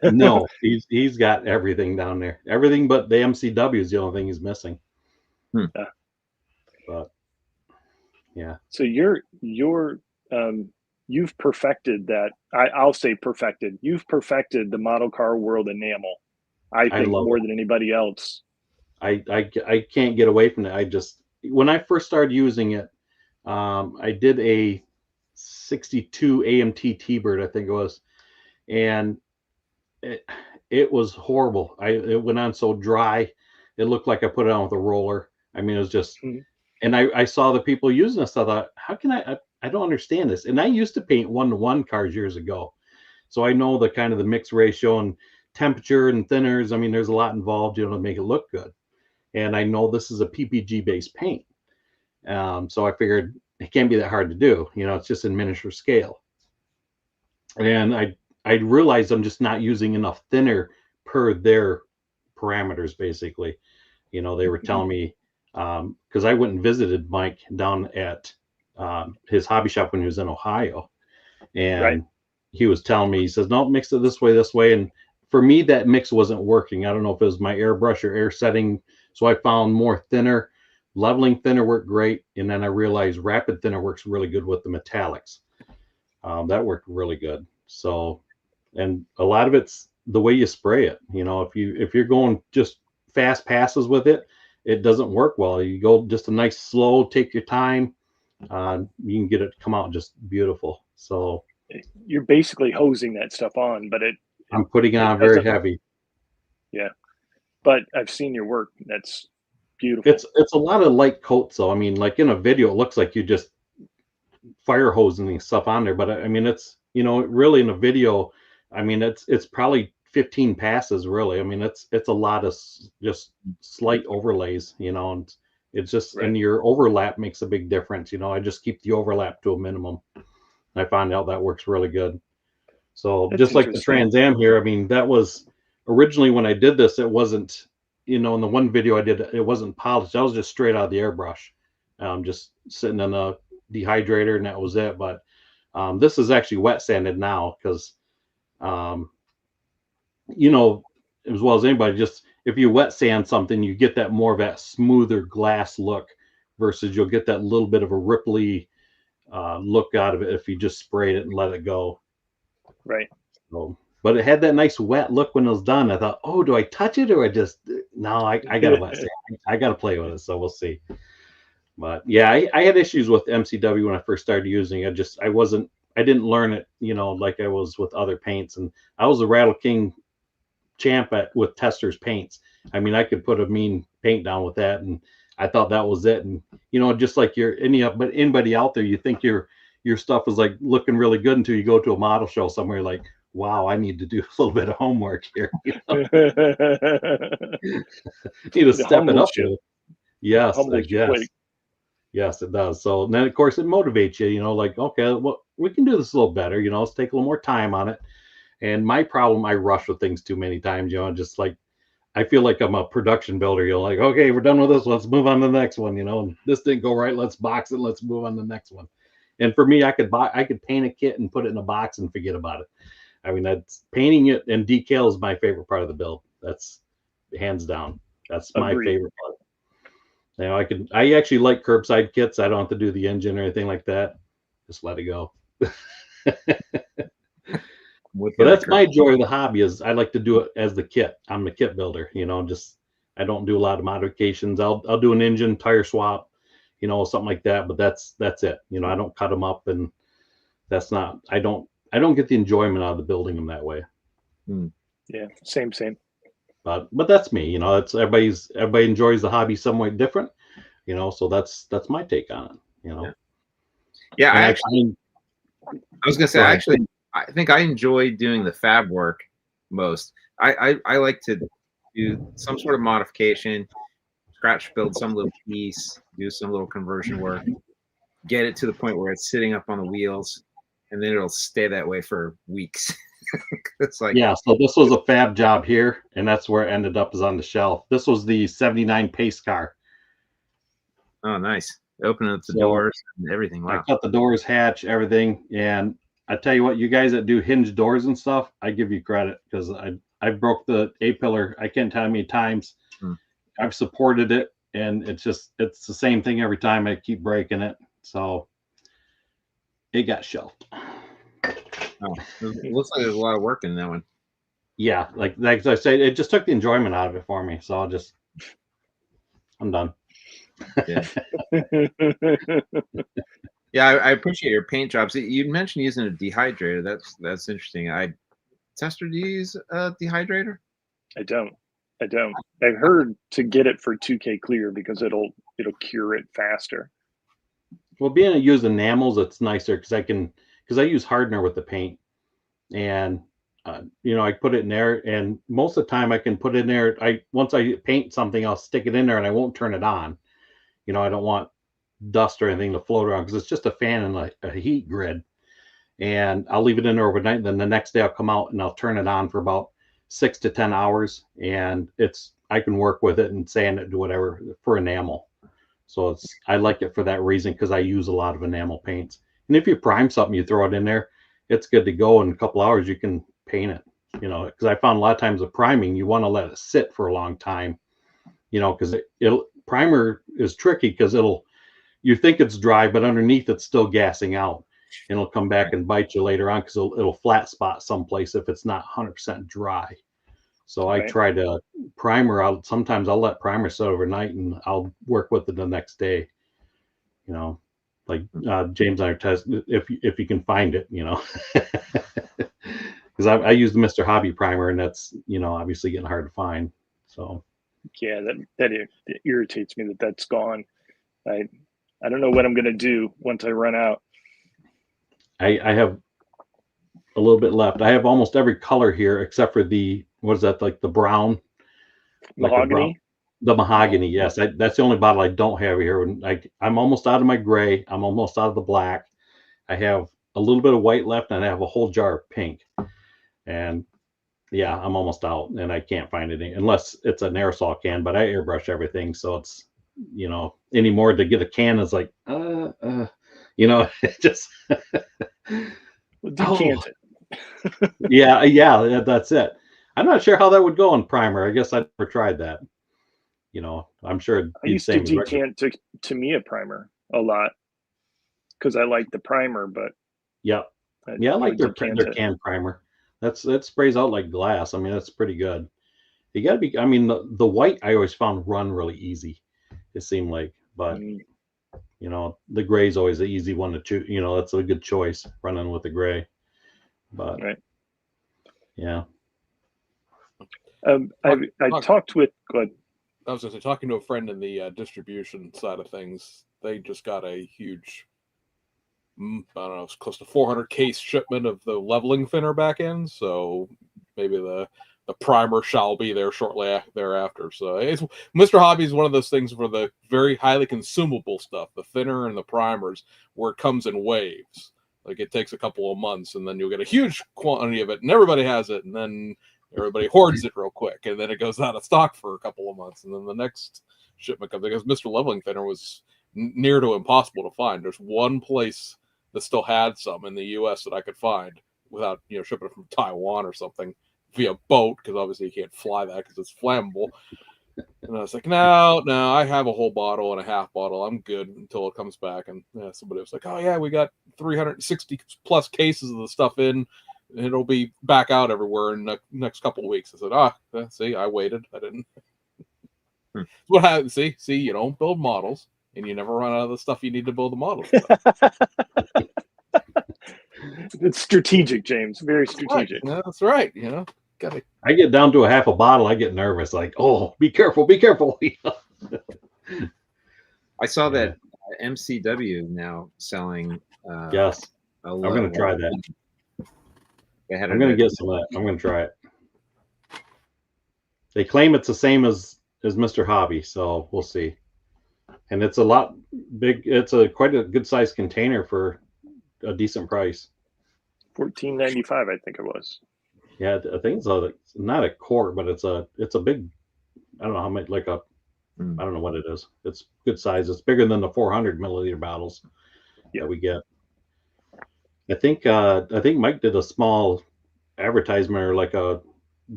No, he's got everything down there. Everything but the MCW is the only thing he's missing. Yeah. But yeah. So you've perfected that. I'll say perfected. You've perfected the model car world enamel. I think more than anybody else. I can't get away from it. When I first started using it, I did a 62 AMT T-Bird, I think it was, and it was horrible. It went on so dry, it looked like I put it on with a roller. I mean, it was just, and I saw the people using this. I thought, how can I don't understand this. And I used to paint 1-to-1 cars years ago, so I know the kind of the mix ratio and temperature and thinners. I mean, there's a lot involved, to make it look good. And I know this is a PPG based paint. So I figured it can't be that hard to do. It's just in miniature scale. And I realized I'm just not using enough thinner per their parameters, basically. They were telling me, because I went and visited Mike down at his hobby shop when he was in Ohio. And he was telling me, he says, no, mix it this way. And for me, that mix wasn't working. I don't know if it was my airbrush or air setting. So I found more thinner. Leveling thinner worked great, and then I realized rapid thinner works really good with the metallics. That worked really good. So, and a lot of it's the way you spray it. If you're going just fast passes with it, it doesn't work well. You go just a nice slow, take your time. You can get it to come out just beautiful. So you're basically hosing that stuff on, but I'm putting it on very heavy. Yeah, but I've seen your work. That's beautiful. It's a lot of light coats, though. I mean, like in a video, it looks like you just fire hosing stuff on there, but I mean, it's really in a video. I mean, it's probably 15 passes, really. I mean, it's a lot of just slight overlays, and it's just and your overlap makes a big difference. I just keep the overlap to a minimum. I find out that works really good. So that's just like the Trans Am here. I mean, that was originally when I did this, it wasn't. In the one video I did, it wasn't polished. I was just straight out of the airbrush, just sitting in a dehydrator, and that was it. But this is actually wet sanded now because you know, as well as anybody, just if you wet sand something, you get that more of that smoother glass look versus you'll get that little bit of a ripply look out of it if you just sprayed it and let it go. Right. So, but it had that nice wet look when it was done. I thought, oh, do I touch it or I just no? I got to wet sand. I got to play with it. So we'll see. But yeah, I had issues with MCW when I first started using it. I didn't learn it, like I was with other paints. And I was a Rattle King champ with Testors paints. I mean, I could put a mean paint down with that, and I thought that was it. And just like anybody out there, you think your stuff is like looking really good until you go to a model show somewhere, like, wow, I need to do a little bit of homework here. Need to step it up. Yes, I guess. Yes, it does. So then, of course, it motivates you. Like, okay, well, we can do this a little better. Let's take a little more time on it. And my problem, I rush with things too many times. Just like I feel like I'm a production builder. Like, okay, we're done with this. Let's move on to the next one. And this didn't go right. Let's box it. Let's move on to the next one. And for me, I could paint a kit and put it in a box and forget about it. I mean, that's painting it, and decal is my favorite part of the build. That's hands down. That's my favorite part. I actually like curbside kits. I don't have to do the engine or anything like that. Just let it go. But that's my joy of the hobby, is I like to do it as the kit. I'm the kit builder, I don't do a lot of modifications. I'll do an engine tire swap, something like that, but that's it. I don't cut them up, and I don't get the enjoyment out of the building them that way. Yeah, same. But that's me, it's everybody enjoys the hobby somewhat different, so that's my take on it, Yeah, I was gonna say, actually, I think I enjoy doing the fab work most. I like to do some sort of modification, scratch build some little piece, do some little conversion work, get it to the point where it's sitting up on the wheels, and then it'll stay that way for weeks. It's like, yeah, so this was a fab job here, and that's where it ended up, is on the shelf. This was the 79 pace car. Oh, nice. Opening up the doors and everything. Wow. I cut the doors, hatch, everything. And I tell you what, you guys that do hinge doors and stuff, I give you credit, because I broke the A-pillar. I can't tell how many times. I've supported it, and it's the same thing every time. I keep breaking it. So it got shelved. Oh, it looks like there's a lot of work in that one. Yeah, like I said, it just took the enjoyment out of it for me. So I'm done. Yeah. Yeah, I appreciate your paint jobs. You mentioned using a dehydrator. That's interesting. Tester, do you use a dehydrator? I don't. I've heard to get it for 2K clear, because it'll cure it faster. Well, being able to use enamels, it's nicer because I use hardener with the paint, and I put it in there, and most of the time I can put it in there. Once I paint something, I'll stick it in there, and I won't turn it on. I don't want dust or anything to float around, because it's just a fan and a heat grid, and I'll leave it in there overnight. And then the next day I'll come out and I'll turn it on for about 6 to 10 hours, and I can work with it and sand it, do whatever for enamel. So I like it for that reason, because I use a lot of enamel paints. And if you prime something, you throw it in there, it's good to go. In a couple hours, you can paint it, because I found a lot of times with priming, you want to let it sit for a long time, because primer is tricky, because you think it's dry, but underneath it's still gassing out, and it'll come back and bite you later on, because it'll flat spot someplace if it's not 100% dry. So I try to primer out. Sometimes I'll let primer sit overnight, and I'll work with it the next day. Like James and I are testing, if you can find it, because I use the Mr. Hobby primer, and that's obviously getting hard to find. So yeah, that irritates me that's gone. I don't know what I'm gonna do once I run out. I have a little bit left. I have almost every color here except for what is that, like the brown? Mahogany? The mahogany, yes. That's the only bottle I don't have here. I'm almost out of my gray. I'm almost out of the black. I have a little bit of white left, and I have a whole jar of pink. And yeah, I'm almost out, and I can't find any, unless it's an aerosol can, but I airbrush everything. So it's, anymore to get a can is like, it just. Well, decant it. yeah, that's it. I'm not sure how that would go in primer. I guess I never tried that. You know, I'm sure it'd I be the used to same as regular. decant to me a primer a lot because I like the primer, but Yep. I Yeah, I like would their decant their it. can primer. That sprays out like glass. I mean, that's pretty good. You got to be. I mean, the white I always found run really easy. It seemed like, but Mm. you know, the gray's always the easy one to choose. You know, that's a good choice running with the gray. But Right. yeah, I talked with. Go ahead. I was going to say, talking to a friend in the distribution side of things, they just got a huge, I don't know, it's close to 400 case shipment of the leveling thinner back in. So maybe the primer shall be there shortly thereafter. So it's Mr. Hobby is one of those things for the very highly consumable stuff, the thinner and the primers, where it comes in waves. Like it takes a couple of months, and then you'll get a huge quantity of it, and everybody has it, and then everybody hoards it real quick, and then it goes out of stock for a couple of months, and then the next shipment comes. Because Mr. Leveling Thinner was near to impossible to find. There's one place that still had some in the U.S. that I could find without shipping it from Taiwan or something via boat, because obviously you can't fly that because it's flammable. And I was like, no, I have a whole bottle and a half bottle. I'm good until it comes back. And somebody was like, oh, yeah, we got 360 plus cases of the stuff in. And it'll be back out everywhere in the next couple of weeks. I said, see, I waited. I didn't. What happened? See, you don't build models, and you never run out of the stuff you need to build the models. It's strategic, James. Very strategic. Right. That's right. Gotta. I get down to a half a bottle, I get nervous. Like, oh, be careful, be careful. I saw that MCW now selling. Yes, I'm going to try that. I'm going to get some of that. I'm going to try it. They claim it's the same as Mr. Hobby, so we'll see. And it's a lot big. It's quite a good sized container for a decent price. $14.95, I think it was. Yeah, I think it's not a quart, but it's a big. I don't know how much, like I don't know what it is. It's good size. It's bigger than the 400 milliliter bottles that we get. I think Mike did a small advertisement or like a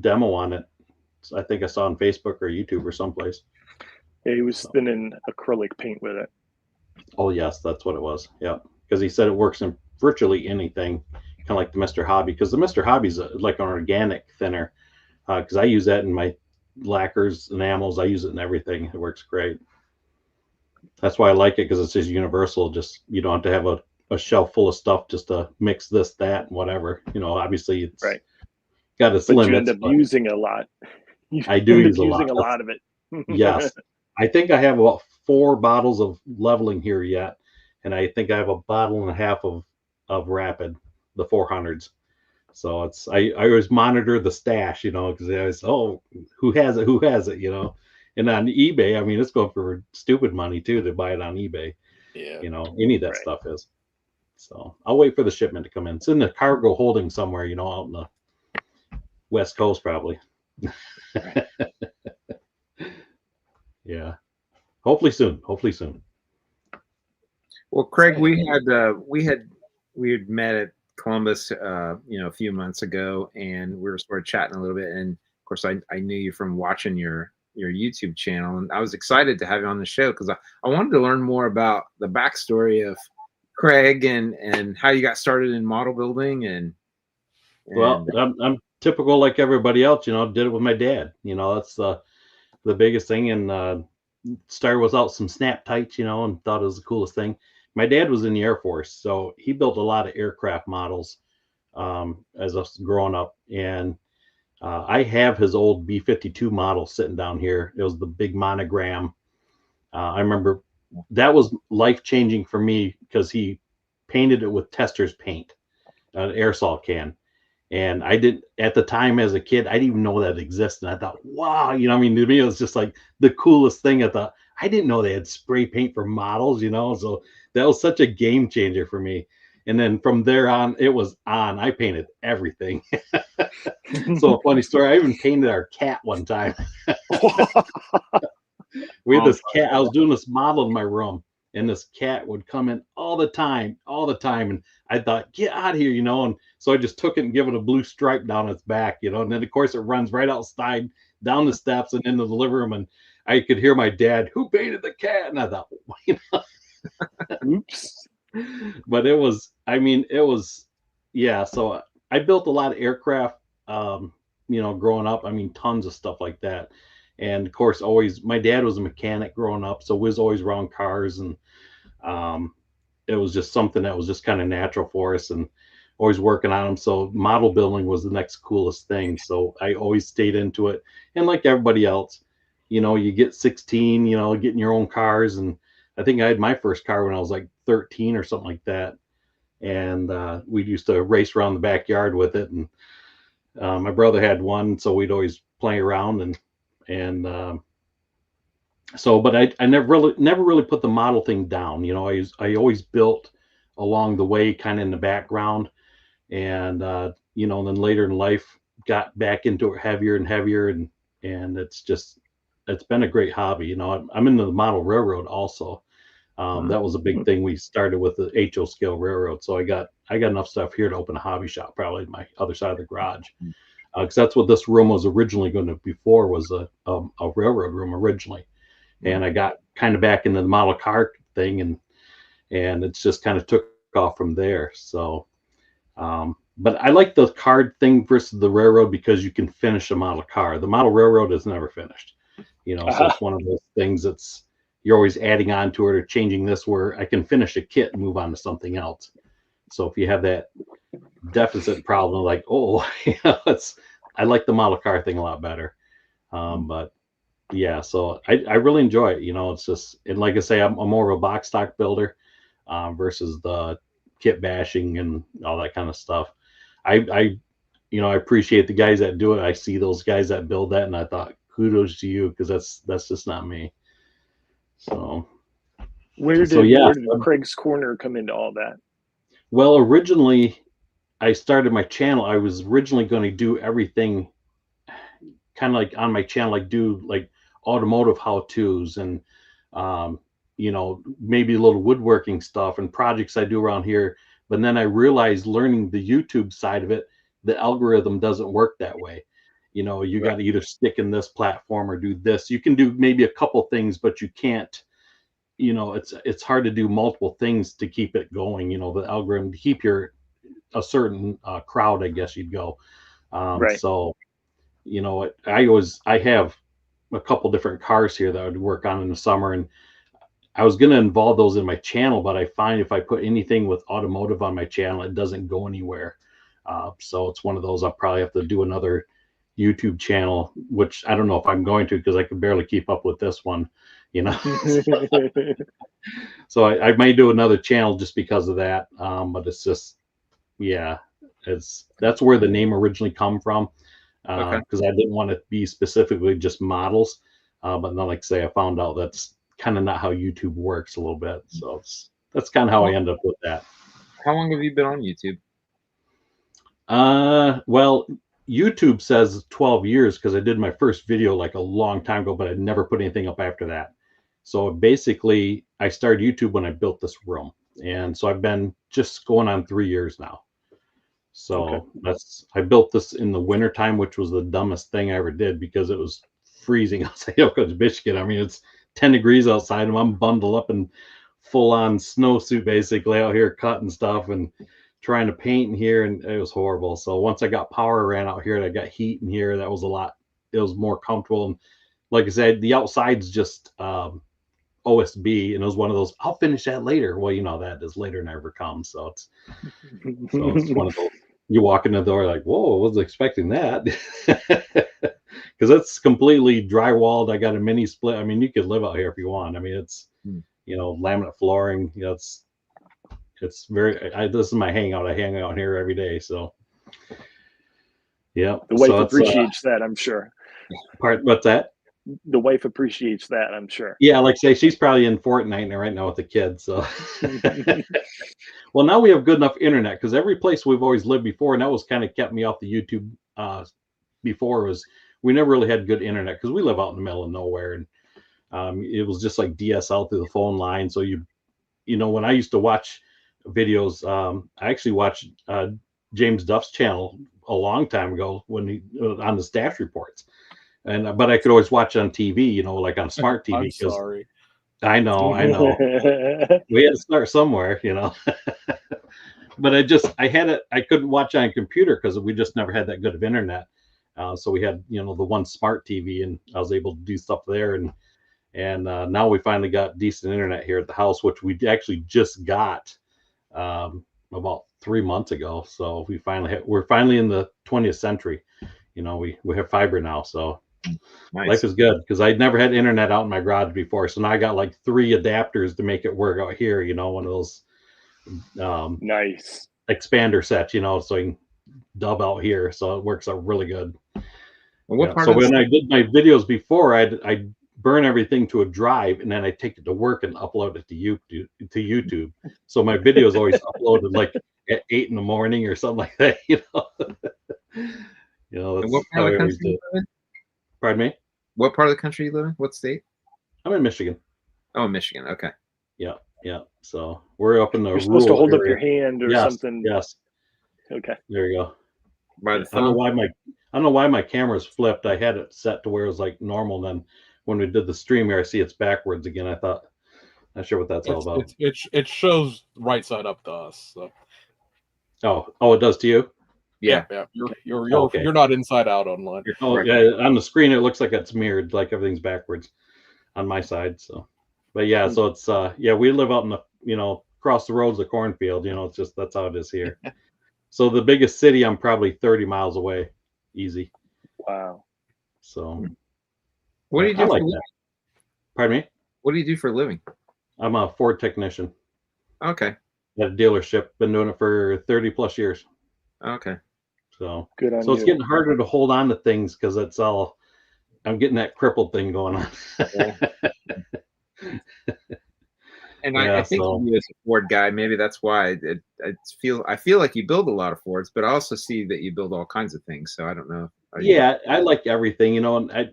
demo on it. I think I saw on Facebook or YouTube or someplace. Yeah, he was spinning acrylic paint with it. Oh yes, that's what it was. Yeah, because he said it works in virtually anything, kind of like the Mr. Hobby. Because the Mr. Hobby is like an organic thinner. Because I use that in my lacquers, enamels. I use it in everything. It works great. That's why I like it, because it's just universal. Just you don't have to have a shelf full of stuff just to mix this, that, and whatever. Obviously it's got its limits. You end up using a lot. I do use a lot of it. Yes. I think I have about 4 bottles of leveling here yet. And I think I have a bottle and a half of Rapid, the 400s. So I always monitor the stash, because I always, who has it, and on eBay, I mean, it's going for stupid money too to buy it on eBay. Yeah. Any of that stuff is. So I'll wait for the shipment to come in. It's in the cargo holding somewhere, out in the West Coast, probably. Yeah. Hopefully soon. Well, Kreg, we had met at Columbus, a few months ago, and we were sort of chatting a little bit. And of course, I knew you from watching your YouTube channel, and I was excited to have you on the show because I wanted to learn more about the backstory of Kreg and how you got started in model building. And well, I'm typical like everybody else. Did it with my dad. That's the biggest thing. And started without some snap tights, and thought it was the coolest thing. My dad was in the Air Force, so he built a lot of aircraft models as I was growing up. And I have his old B-52 model sitting down here. It was the big monogram. I remember that was life-changing for me because he painted it with Tester's paint, an aerosol can. And I didn't, at the time as a kid, I didn't even know that existed. I thought, wow, to me, it was just like the coolest thing. I didn't know they had spray paint for models, so that was such a game changer for me. And then from there on, it was on. I painted everything. So a funny story, I even painted our cat one time. We had this cat. I was doing this model in my room, and this cat would come in all the time. And I thought, get out of here, and so I just took it and give it a blue stripe down its back, and then of course it runs right outside, down the steps and into the living room, and I could hear my dad, who baited the cat? And I thought, Oops. but it was, yeah. So I built a lot of aircraft, growing up. I mean, tons of stuff like that. And of course, always, my dad was a mechanic growing up, so we was always around cars, and it was just something that was just kind of natural for us, and always working on them. So model building was the next coolest thing. So I always stayed into it. And like everybody else, you get 16, getting your own cars. And I think I had my first car when I was like 13 or something like that. And we used to race around the backyard with it. And my brother had one, so we'd always play around. But I never really put the model thing down. I always built along the way, kind of in the background. And then later in life got back into it heavier and heavier, and it's been a great hobby. I'm into the model railroad also. That was a big thing. We started with the HO scale railroad, so I got enough stuff here to open a hobby shop, probably in my other side of the garage, because that's what this room was originally going to be for, was a railroad room originally. And I got kind of back into the model car thing, and it's just kind of took off from there. So but I like the card thing versus the railroad, because you can finish a model car. The model railroad is never finished, so it's one of those things that's, you're always adding on to it or changing this, where I can finish a kit and move on to something else. So if you have that deficit problem, like, I like the model car thing a lot better. But yeah, so I really enjoy it. It's just, and like I say, I'm more of a box stock builder versus the kit bashing and all that kind of stuff. I appreciate the guys that do it. I see those guys that build that, and I thought, kudos to you, because that's just not me. So where did Craig's Corner come into all that? Well, originally I started my channel. I was originally going to do everything kind of like on my channel, like do like automotive how-tos and maybe a little woodworking stuff and projects I do around here. But then I realized, learning the YouTube side of it, the algorithm doesn't work that way. You got to either stick in this platform or do this. You can do maybe a couple things, but you can't, it's hard to do multiple things to keep it going. The algorithm, to keep a certain crowd, I guess you'd go. Right. So, I have a couple different cars here that I would work on in the summer, and I was going to involve those in my channel, but I find if I put anything with automotive on my channel, it doesn't go anywhere. So it's one of those, I'll probably have to do another YouTube channel, which I don't know if I'm going to, because I can barely keep up with this one, So I may do another channel just because of that. But it's just, yeah, that's where the name originally come from. Because I didn't want to be specifically just models. But then, like I say, I found out that's kind of not how YouTube works a little bit. So that's kind of how I end up with that. How long have you been on YouTube? Well, YouTube says 12 years, because I did my first video like a long time ago, but I never put anything up after that. So basically, I started YouTube when I built this room. And so I've been just going on 3 years now. So I built this in the wintertime, which was the dumbest thing I ever did, because it was freezing outside of Michigan. I mean, it's 10 degrees outside, and I'm bundled up in full on snowsuit, basically out here cutting stuff and trying to paint in here, and it was horrible. So once I got power ran out here and I got heat in here, that was a lot. It was more comfortable. And like I said, the outside's just OSB, and it was one of those, I'll finish that later. Well, that is later never comes. So it's one of those, you walk in the door like, whoa, I wasn't expecting that. Because it's completely drywalled. I got a mini split. I mean, you could live out here if you want. I mean, it's laminate flooring. It's very. This is my hangout. I hang out here every day. So, yeah. The wife appreciates that, I'm sure. What's that? The wife appreciates that, I'm sure. Yeah, like say, she's probably in Fortnite right now with the kids. So, well, now we have good enough internet, because every place we've always lived before, and that was kind of kept me off the YouTube before, was we never really had good internet, because we live out in the middle of nowhere, and it was just like DSL through the phone line. So when I used to watch videos. I actually watched James Duff's channel a long time ago when he on the staff reports, but I could always watch it on TV, you know, like on smart TV. I'm sorry. I know. We had to start somewhere, you know. But I had it. I couldn't watch on a computer because we just never had that good of internet. So we had, you know, the one smart TV, and I was able to do stuff there. And now we finally got decent internet here at the house, which we actually just got about 3 months ago. So we're finally in the 20th century. You know, we have fiber now, so Nice. life is good because I'd never had internet out in my garage before. So now I got like 3 adapters to make it work out here. You know, one of those Nice. expander sets. You know, so I can dub out here, so it works out really good. And what part so of when I did my videos before, I'd burn everything to a drive, and then I take it to work and upload it to YouTube. So my videos always uploaded like at 8 in the morning or something like that. You know, that's what how part I of the always country do. you live in? Pardon me? What part of the country you live in? What state? I'm in Michigan. Oh, Michigan. Okay. Yeah. So we're up in the You're supposed to rural hold up area. your hand or Yes, something. Yes. Okay. There you go. By the I don't know thumb. I don't know why my camera's flipped. I had it set to where it was like normal. Then when we did the stream here, I see it's backwards again. I thought, not sure what that's all about. It shows right side up to us. So. Oh, it does to you? Yeah. You're not inside out online. Yeah, on the screen it looks like it's mirrored, like everything's backwards on my side. So, but yeah, so it's we live out in the, you know, across the road's a cornfield. You know, it's just that's how it is here. So the biggest city, I'm probably 30 miles away, easy. Wow. So, what do you do for for living? Pardon me? What do you do for a living? I'm a Ford technician. Okay. At a dealership. Been doing it for 30 plus years. Okay. So good on so it's you. getting harder to hold on to things because I'm getting that crippled thing going on. And I think you as a Ford guy, maybe that's why I feel like you build a lot of Fords, but I also see that you build all kinds of things. So I don't know. Yeah, I like everything, you know, and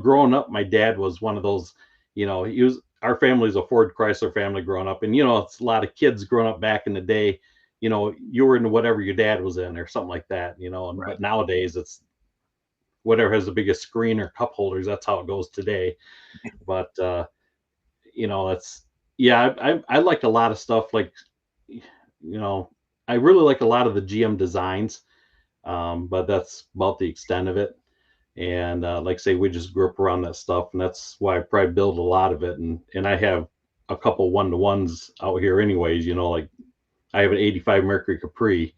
growing up, my dad was one of those, you know, our family's a Ford Chrysler family growing up, and, you know, it's a lot of kids growing up back in the day, you know, you were into whatever your dad was in or something like that, you know, Right. But nowadays it's whatever has the biggest screen or cup holders. That's how it goes today. But, you know, I like a lot of stuff, like, you know, I really like a lot of the GM designs, but that's about the extent of it. And like I say, we just grew up around that stuff, and that's why I probably build a lot of it. And I have a couple 1-to-1s out here anyways, you know, like I have an 85 Mercury Capri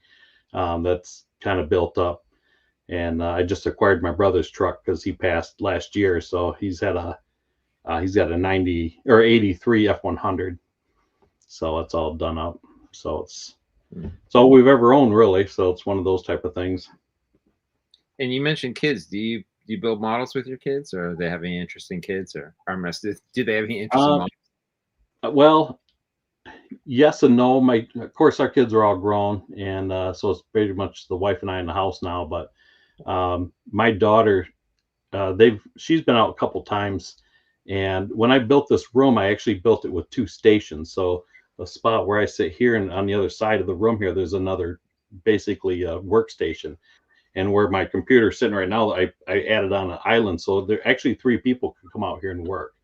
that's kind of built up. And I just acquired my brother's truck because he passed last year. So he's got a 90 or 83 F100. So it's all done up. So it's all we've ever owned, really. So it's one of those type of things. And you mentioned kids. Do you build models with your kids, or do they have any interest in kids, or do they have any interest in models? Well, yes and no. Of course, our kids are all grown, and so it's pretty much the wife and I in the house now. But my daughter, she's been out a couple times, and when I built this room, I actually built it with 2 stations. So the spot where I sit here, and on the other side of the room here, there's another, basically a workstation. And where my computer's sitting right now, I added on an island, so there actually 3 people can come out here and work.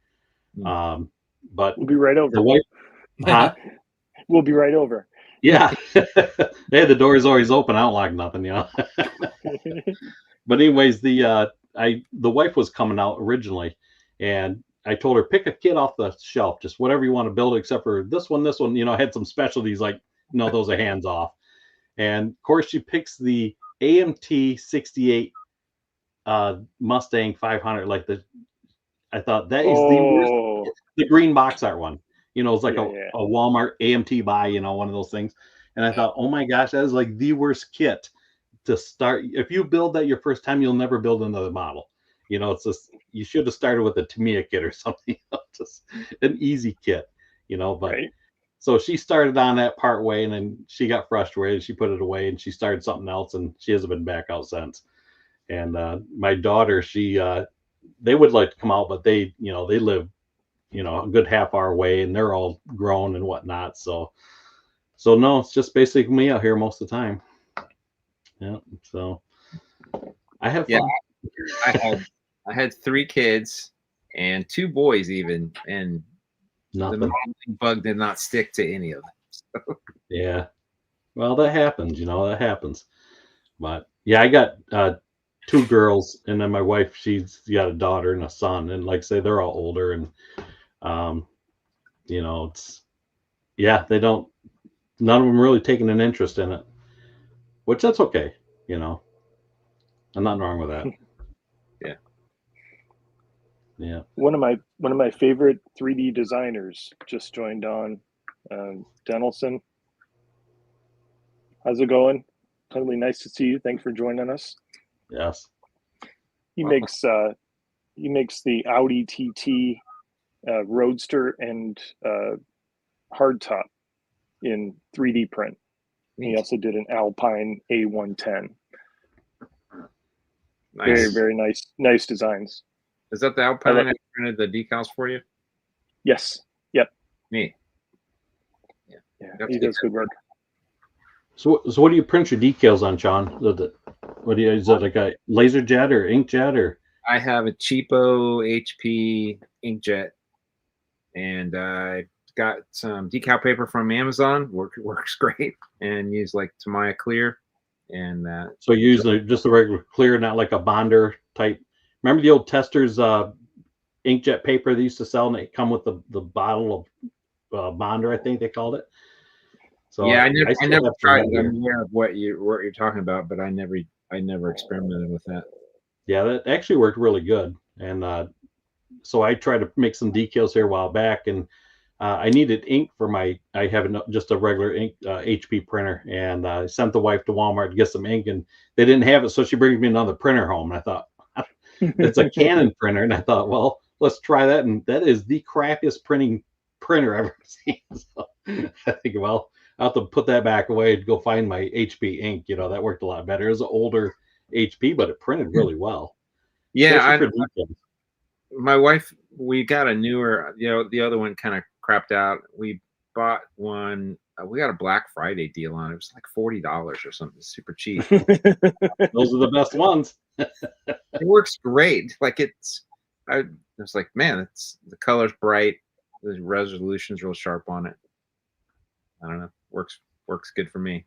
But we'll be right over. The wife, We'll be right over. Yeah. Hey, the door's always open. I don't like nothing, you know. But anyways, the wife was coming out originally, and I told her, pick a kit off the shelf, just whatever you want to build, except for this one, you know, had some specialties, like, no, those are hands off. And of course, she picks the AMT 68 Mustang 500. I thought that is the worst. The green box art one. You know, it's like a Walmart AMT buy, you know, one of those things. And I thought, oh my gosh, that is like the worst kit to start. If you build that your first time, you'll never build another model. You know, it's just, you should have started with a Tamiya kit or something, just an easy kit, you know, but right. So she started on that part way, and then she got frustrated. She put it away and she started something else, and she hasn't been back out since. And my daughter, they would like to come out, but they live, you know, a good half hour away, and they're all grown and whatnot. So So no, it's just basically me out here most of the time. Yeah. So I have fun. I had 3 kids and 2 boys even, and Nothing. the modeling bug did not stick to any of them. So. Yeah. Well, that happens, that happens. But yeah, I got 2 girls, and then my wife, she's got a daughter and a son, and like I say, they're all older, and it's they don't, none of them really taking an interest in it, which that's okay. I'm not wrong with that. Yeah. Yeah. One of my favorite 3D designers just joined on, Denelson. How's it going? Totally nice to see you. Thanks for joining us. Yes. He makes the Audi TT Roadster and hardtop in 3D print. He also did an Alpine A110. Nice. Very, very nice designs. Is that the Alpine that printed the decals for you? Yes. Yep. Neat. Yeah, he does good work. So what do you print your decals on, Sean? Is that like a laser jet or inkjet or? I have a cheapo HP inkjet, and I got some decal paper from Amazon. Works great, and use like Tamiya Clear, and so you use just a regular clear, not like a bonder type. Remember the old Testors inkjet paper they used to sell, and they come with the bottle of bonder, I think they called it. So yeah, I never tried it. I'm aware of what you're talking about, but I never experimented with that. Yeah, that actually worked really good, and so I tried to make some decals here a while back, and I needed ink for I have just a regular ink HP printer, and I sent the wife to Walmart to get some ink, and they didn't have it, so she brings me another printer home, and I thought it's a Canon printer, and I thought, well, let's try that, and that is the crappiest printer I've ever seen. So I think, well, I'll have to put that back away and go find my HP ink. That worked a lot better. It was an older HP, but it printed really well. Yeah, my wife, we got a newer, the other one kind of crapped out. We bought one, we got a Black Friday deal on it. It was like $40 or something, super cheap. Those are the best ones. It works great. Like I was like, man, the color's bright, the resolution's real sharp on it. I don't know, works good for me.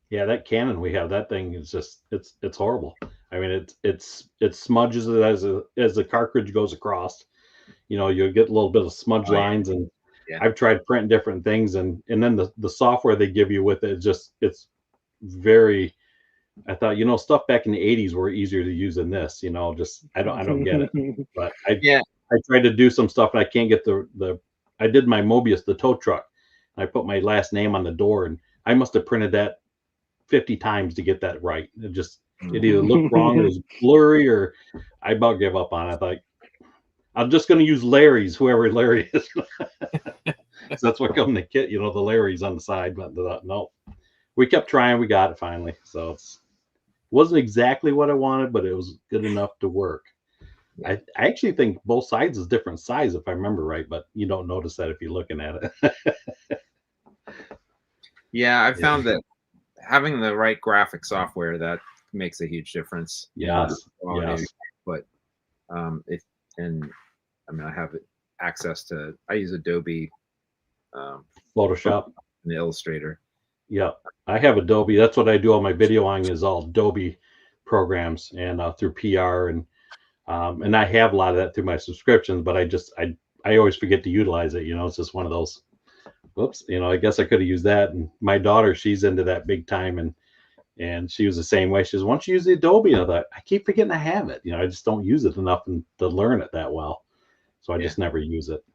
Yeah, that Canon we have, that thing is just it's horrible. I mean, it smudges it as the cartridge goes across. You'll get a little bit of smudge lines, and I've tried printing different things, and then the software they give you with it, it's very. I thought stuff back in the 80s were easier to use than this. Just I don't get it. But I tried to do some stuff, and I can't get I did my Mobius, the tow truck. I put my last name on the door, and I must have printed that 50 times to get that right. It either looked wrong, or it was blurry, or I about gave up on it. Like, I'm just going to use Larry's, whoever Larry is. So that's what come in the kit, the Larry's on the side. But no, we kept trying. We got it finally. So it wasn't exactly what I wanted, but it was good enough to work. I actually think both sides is different size, if I remember right, but you don't notice that if you're looking at it. Yeah, I found that having the right graphic software, that makes a huge difference. Yes. But I have access to. I use Adobe, Photoshop, and Illustrator. Yeah, I have Adobe. That's what I do all my videoing is all Adobe programs, and through PR, and I have a lot of that through my subscriptions. But I always forget to utilize it. It's just one of those. Whoops, I guess I could have used that. And my daughter, she's into that big time, and she was the same way. She says, "Why don't you use the Adobe?" And I thought, I keep forgetting I have it. I just don't use it enough to learn it that well, so I just never use it.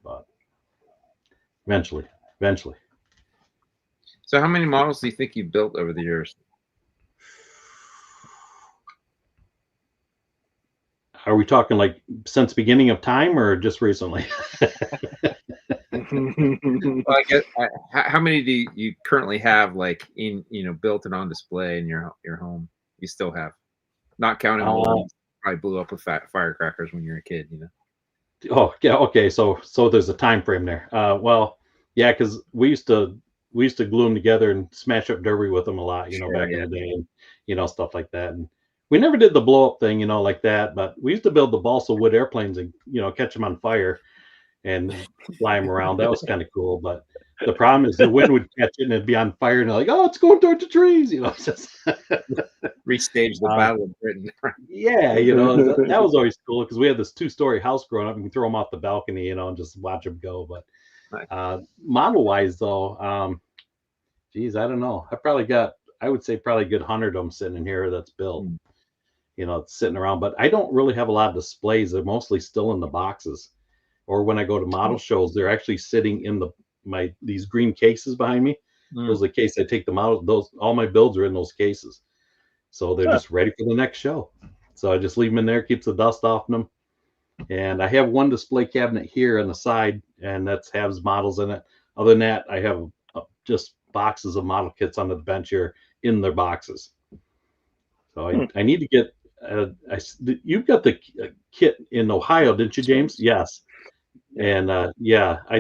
But eventually. So, how many models do you think you built over the years? Are we talking like since beginning of time or just recently? Well, I guess, how many do you currently have, like in built and on display in your home? You still have, not counting the ones probably blew up with firecrackers when you were a kid. Oh yeah, okay. So there's a time frame there. Well, Yeah, because we used to glue them together and smash up derby with them a lot, Sure, back in yeah. the day, and stuff like that. And we never did the blow up thing, like that. But we used to build the balsa wood airplanes and catch them on fire and fly them around. That was kind of cool. But the problem is the wind would catch it and it'd be on fire, and they're like, "Oh, it's going toward the trees," It's just Restage the Battle of Britain. yeah, that was always cool because we had this 2-story house growing up. You can throw them off the balcony, and just watch them go. But model wise, though, geez, I don't know. I would say probably a good 100 of them sitting in here that's built. It's sitting around, but I don't really have a lot of displays. They're mostly still in the boxes, or when I go to model shows, they're actually sitting in these green cases behind me. Those are the case I take them out. All my builds are in those cases, so they're just ready for the next show. So I just leave them in there, keeps the dust off them. And I have one display cabinet here on the side, and that has models in it. Other than that, I have just boxes of model kits on the bench here in their boxes. So I need to get. You've got the kit in Ohio, didn't you, James? Yes. And I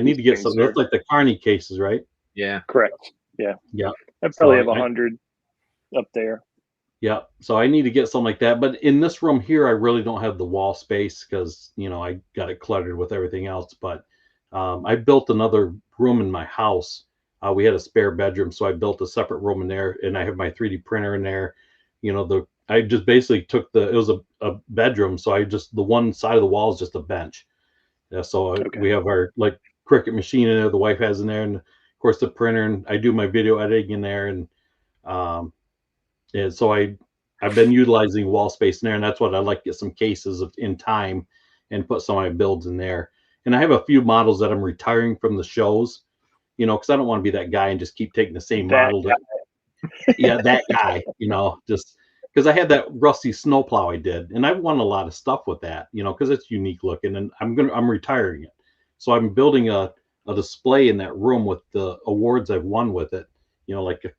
need to get some. That's like the Carney cases, right? Yeah. Correct. Yeah. Yeah. I probably have 100 up there. Yeah. So I need to get something like that. But in this room here, I really don't have the wall space because I got it cluttered with everything else. But I built another room in my house. We had a spare bedroom, so I built a separate room in there, and I have my 3D printer in there. I just basically took it was a bedroom, so the one side of the wall is just a bench. Yeah, so we have our Cricut machine in there, the wife has in there, and of course the printer, and I do my video editing in there, and so I've been utilizing wall space in there, and that's what I like to get some cases in time and put some of my builds in there. And I have a few models that I'm retiring from the shows, because I don't want to be that guy and just keep taking the same model. That guy, just because I had that rusty snowplow I did, and I've won a lot of stuff with that, because it's unique looking, and I'm retiring it. So I'm building a display in that room with the awards I've won with it,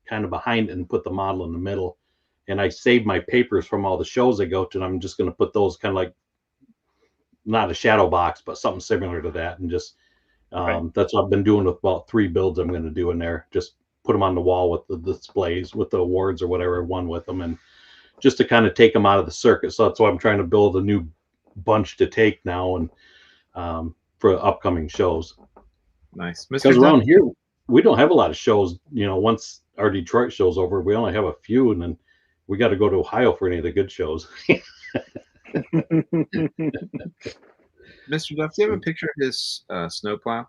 kind of behind it, and put the model in the middle. And I saved my papers from all the shows I go to, and I'm just going to put those kind of like, not a shadow box, but something similar to that. And just, that's what I've been doing with about 3 builds I'm going to do in there. Just put them on the wall with the displays, with the awards or whatever I won with them. And just to kind of take them out of the circuit. So that's why I'm trying to build a new bunch to take now, and for upcoming shows. Nice. Because around here, we don't have a lot of shows. Once our Detroit show's over, we only have a few, and then we got to go to Ohio for any of the good shows. Mr. Duff, do you have a picture of his snowplow?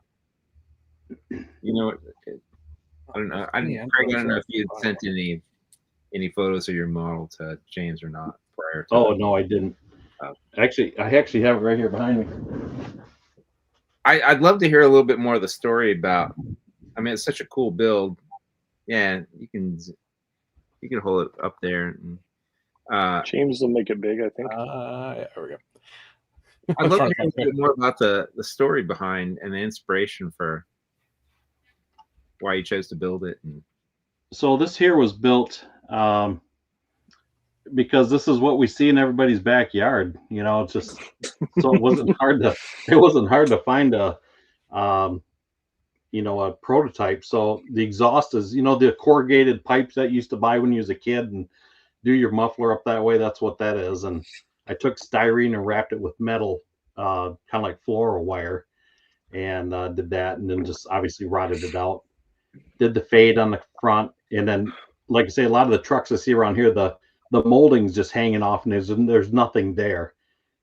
I don't know. Craig, I don't know if you had sent any photos of your model to James or not prior to. Oh, no, I didn't. Actually, I have it right here behind me. I'd love to hear a little bit more of the story about. I mean, it's such a cool build. Yeah, you can hold it up there. And, James will make it big, I think. Yeah, there we go. I'd love to hear a little bit more about the story behind and the inspiration for why you chose to build it. So this here was built because this is what we see in everybody's backyard. It's just so it wasn't hard to find a a prototype. So the exhaust is the corrugated pipes that you used to buy when you was a kid and do your muffler up that way. That's what that is. And I took styrene and wrapped it with metal, kind of like floral wire, and did that, and then just obviously rotted it out. Did the fade on the front, and then, like I say, a lot of the trucks I see around here, the molding's just hanging off, and there's nothing there.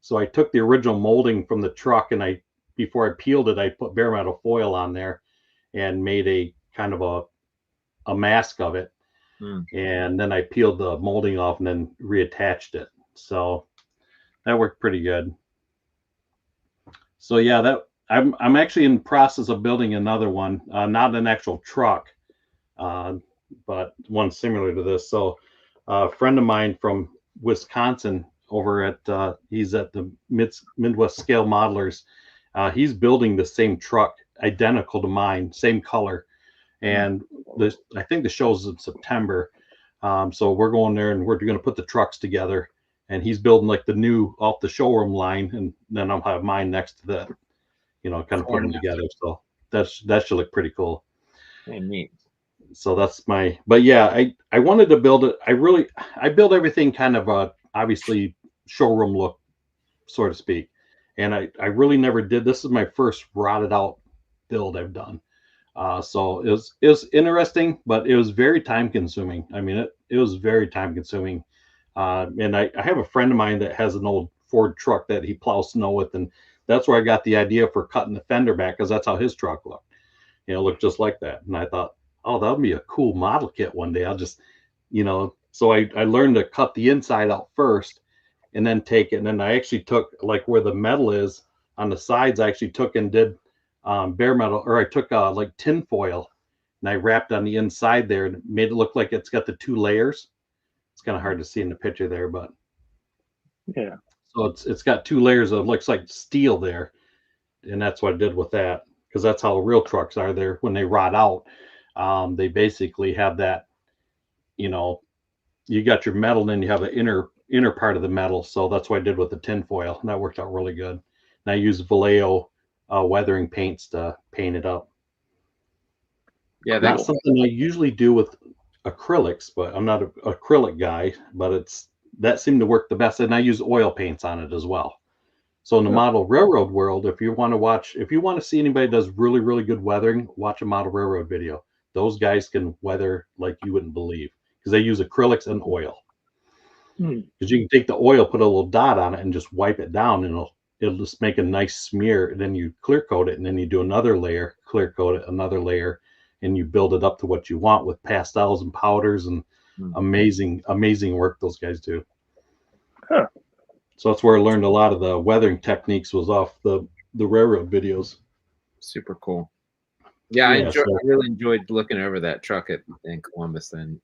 So I took the original molding from the truck, and before I peeled it, I put bare metal foil on there and made a kind of a mask of it. And then I peeled the molding off and then reattached it. So that worked pretty good. So yeah, I'm actually in the process of building another one, not an actual truck, but one similar to this. So a friend of mine from Wisconsin over at he's at the Midwest Scale Modelers. He's building the same truck, identical to mine, same color. And I think the show's in September. So we're going there and we're going to put the trucks together. And he's building like the new off the showroom line, and then I'll have mine next to that, kind of put them together. So that should look pretty cool. Hey, neat. So that's but yeah, I wanted to build it. I build everything kind of obviously showroom look, so to speak. And I really never did. This is my first rotted out build I've done. So it was interesting, but it was very time consuming. I mean, it was very time consuming. And I have a friend of mine that has an old Ford truck that he plows snow with, and that's where I got the idea for cutting the fender back, because that's how his truck looked. You know, looked just like that. And I thought, oh, that would be a cool model kit one day. I'll just, so I learned to cut the inside out first and then take it. And then I actually took, like, where the metal is on the sides, I actually took and did bare metal, or I took like tin foil and I wrapped on the inside there and made it look like it's got the 2 layers. It's kind of hard to see in the picture there, but yeah. So it's got 2 layers of, looks like steel there. And that's what I did with that, because that's how real trucks are. There when they rot out, they basically have that, you got your metal and then you have the inner part of the metal. So that's what I did with the tin foil, and that worked out really good. And I used Vallejo weathering paints to paint it up. Yeah, Not something I usually do with acrylics, but I'm not an acrylic guy, but that seemed to work the best. And I use oil paints on it as well. So in the model railroad world, if you want to see anybody that does really, really good weathering, watch a model railroad video. Those guys can weather like you wouldn't believe, because they use acrylics and oil. Because you can take the oil, put a little dot on it, and just wipe it down, and it'll just make a nice smear. And then you clear coat it, and then you do another layer, clear coat it, another layer, and you build it up to what you want with pastels and powders, and amazing work those guys do. Huh. So that's where I learned a lot of the weathering techniques, was off the railroad videos. Super cool. Yeah, I really enjoyed looking over that truck in Columbus. And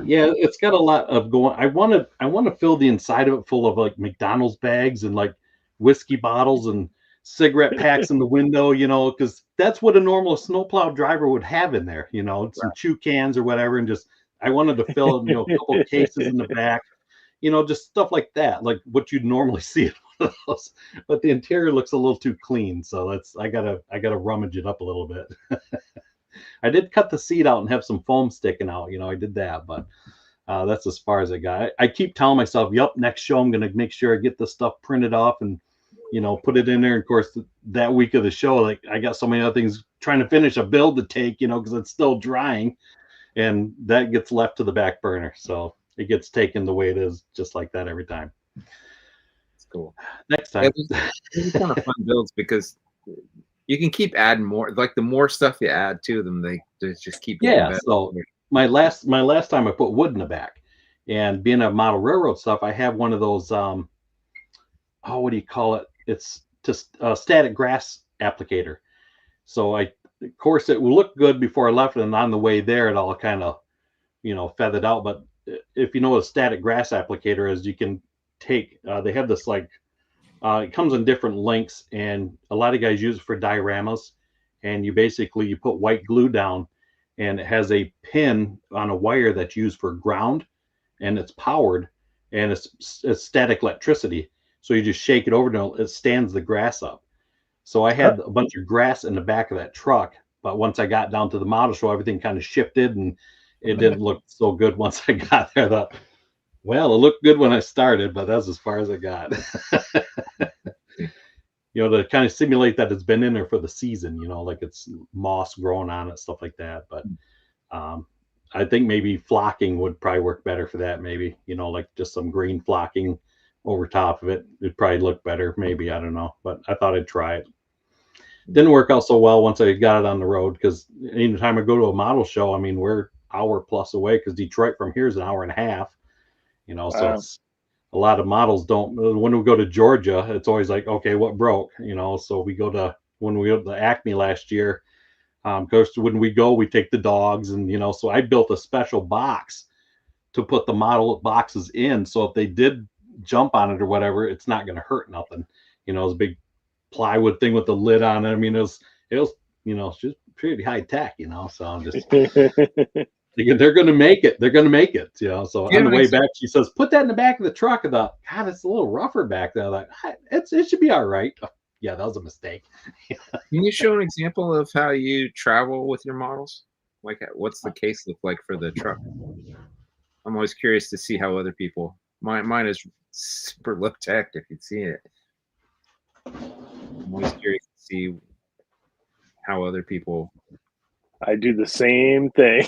yeah, it's got a lot of going. I want to fill the inside of it full of like McDonald's bags and like whiskey bottles and cigarette packs in the window, because that's what a normal snowplow driver would have in there, some chew cans or whatever. And just, I wanted to fill, a couple of cases in the back, just stuff like that, like what you'd normally see in one of those. But the interior looks a little too clean. So I gotta rummage it up a little bit. I did cut the seat out and have some foam sticking out, I did that, but that's as far as I got. I keep telling myself, yep, next show I'm going to make sure I get the stuff printed off and, put it in there. And of course, that week of the show, like, I got so many other things trying to finish a build to take, because it's still drying, and that gets left to the back burner. So it gets taken the way it is, just like that every time. It's cool. Next time. Yeah, these kind of fun builds, because you can keep adding more. Like, the more stuff you add to them, they just keep getting better. So my last time I put wood in the back, and being a model railroad stuff, I have one of those what do you call it? It's just a static grass applicator. So of course it will look good before I left it, and on the way there it all kind of feathered out. But if you know what a static grass applicator is, you can take they have this, like, it comes in different lengths, and a lot of guys use it for dioramas. And you put white glue down, and it has a pin on a wire that's used for ground, and it's powered, and it's static electricity. So you just shake it over and it stands the grass up. So I had a bunch of grass in the back of that truck, but once I got down to the model show, everything kind of shifted, and it didn't look so good once I got there. I thought, well, it looked good when I started, but that's as far as I got. To kind of simulate that it's been in there for the season, like it's moss growing on it, stuff like that. But I think maybe flocking would probably work better for that. Maybe, like just some green flocking over top of it. It'd probably look better. Maybe, I don't know. But I thought I'd try it. Didn't work out so well once I got it on the road, because anytime I go to a model show, I mean, we're hour plus away, because Detroit from here is an hour and a half. So it's a lot of models don't. When we go to Georgia, it's always like, okay, what broke? So when we go to Acme last year, because when we go, we take the dogs, and so I built a special box to put the model boxes in. So if they did jump on it or whatever, it's not going to hurt nothing. It's a big plywood thing with the lid on it. I mean, it was just pretty high tech. So I'm just. They're going to make it. They're going to make it. So on the way back, she says, "Put that in the back of the truck." I thought, God, it's a little rougher back there. I thought, it should be all right. yeah, that was a mistake. Can you show an example of how you travel with your models? Like, what's the case look like for the truck? I'm always curious to see how other people. Mine is super low tech. If you'd seen it, I'm always curious to see how other people. I do the same thing.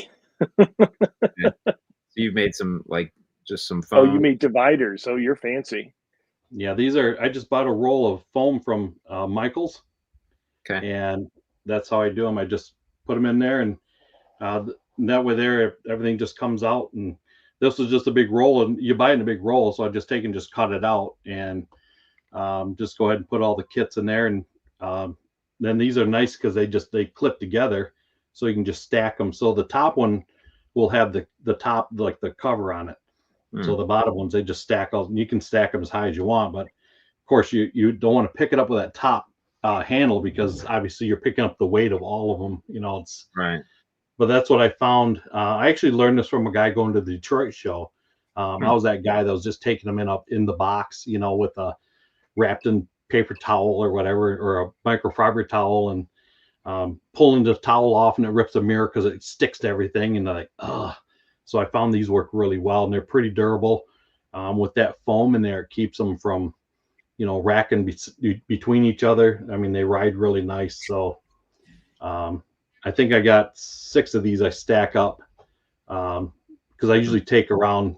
Yeah. So you've made some just some Oh, foam. you make dividers. Oh, you're fancy. Yeah, I just bought a roll of foam from Michael's. Okay. And that's how I do them. I just put them in there, and that way there, everything just comes out. And this was just a big roll, and you buy it in a big roll. So I just take and just cut it out, and just go ahead and put all the kits in there. And then these are nice because they clip together, so you can just stack them. So the top one will have the top, like the cover on it. So the bottom ones, they just stack all. You can stack them as high as you want, but of course you don't want to pick it up with that top handle, because obviously you're picking up the weight of all of them. It's Right. But that's what I found. I actually learned this from a guy going to the Detroit show. I was that guy that was just taking them in the box, with a wrapped in paper towel or whatever, or a microfiber towel, and pulling the towel off, and it rips the mirror because it sticks to everything. And like, so I found these work really well, and they're pretty durable. With that foam in there, it keeps them from racking between each other. I mean, they ride really nice. So I think I got 6 of these I stack up, because I usually take around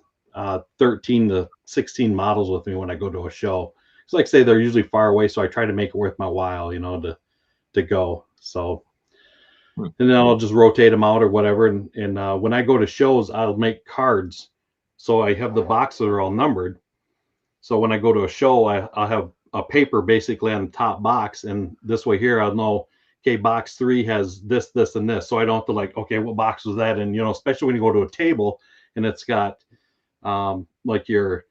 13 to 16 models with me when I go to a show. It's like I say, they're usually far away, so I try to make it worth my while, to go. So, and then I'll just rotate them out or whatever. And when I go to shows, I'll make cards. So I have the boxes that are all numbered. So when I go to a show, I'll have a paper basically on the top box, and this way here I'll know, okay, box 3 has this, this, and this. So I don't have to okay, what box was that? And especially when you go to a table and it's got like your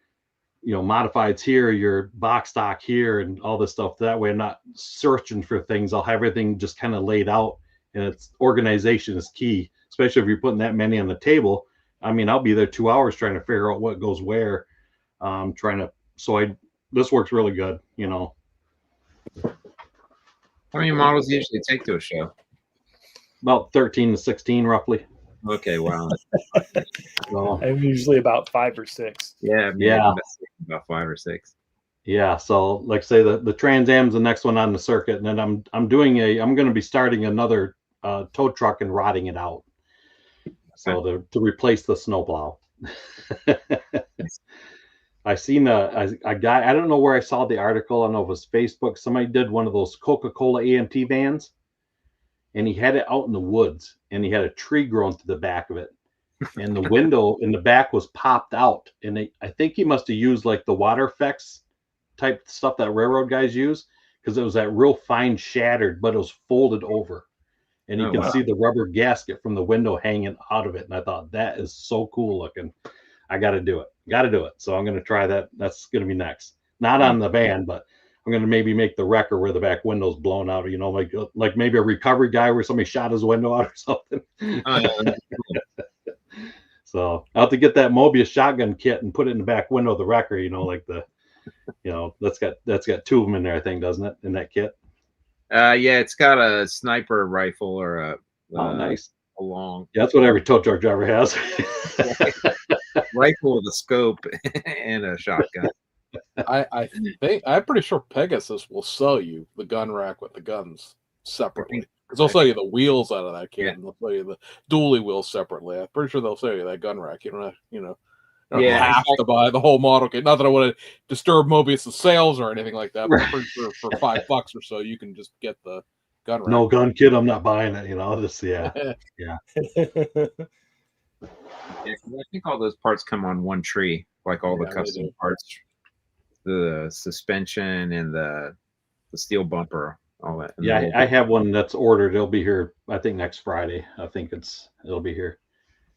modifieds here, your box stock here, and all this stuff. That way I'm not searching for things. I'll have everything just kind of laid out, and it's organization is key, especially if you're putting that many on the table. I mean, I'll be there 2 hours trying to figure out what goes where. This works really good. How many models do you usually take to a show? About 13 to 16 roughly. Okay, wow. So, I'm usually about 5 or 6. Yeah. About 5 or 6. Yeah. So like I say, the Trans Am's the next one on the circuit. And then I'm going to be starting another tow truck and rotting it out. So to replace the snowplow. I seen a guy, I don't know where I saw the article. I don't know if it was Facebook. Somebody did one of those Coca-Cola AMT vans, and he had it out in the woods, and he had a tree growing to the back of it. And the window in the back was popped out. And I think he must have used like the water effects type stuff that railroad guys use, because it was that real fine shattered, but it was folded over. And you can see the rubber gasket from the window hanging out of it. And I thought, that is so cool looking. I got to do it. So I'm going to try that. That's going to be next. Not on the van, but I'm going to maybe make the wrecker where the back window's blown out, like maybe a recovery guy where somebody shot his window out or something. So I'll have to get that Mobius shotgun kit and put it in the back window of the wrecker, that's got 2 of them in there, I think, doesn't it, in that kit? Yeah, it's got a sniper rifle or a nice. Yeah, that's what every tow truck driver has. Rifle with a scope and a shotgun. I'm pretty sure Pegasus will sell you the gun rack with the guns separately, because they'll sell you the wheels out of that kit, and they'll sell you the dually wheels separately. I'm pretty sure they'll sell you that gun rack. You don't have to buy the whole model kit. Not that I want to disturb Mobius' sales or anything like that, but I'm pretty sure for $5 or so you can just get the gun rack. No gun kit, I'm not buying it. Yeah. I think all those parts come on one tree, like all the custom parts, the suspension and the steel bumper, all that. I have one that's ordered. It'll be here, I think, next Friday. I think it'll be here.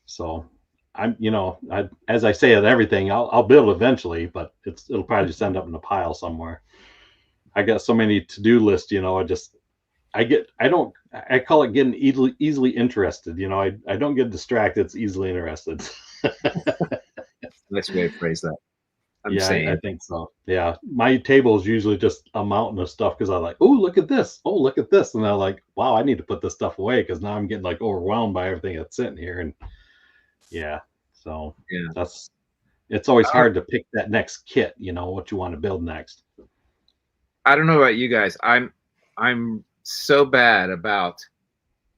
So I'm, as I say at everything, I'll build eventually, but it'll probably just end up in a pile somewhere. I got so many to-do lists, I call it getting easily interested. I don't get distracted. It's easily interested. Nice way to phrase that. I'm Yeah, saying. I think so. Yeah, my table is usually just a mountain of stuff because I'm like, oh, look at this. Oh, look at this. And I'm like, wow, I need to put this stuff away because now I'm getting like overwhelmed by everything that's sitting here. And yeah, so Yeah. it's always hard to pick that next kit, what you want to build next. I don't know about you guys. I'm so bad about.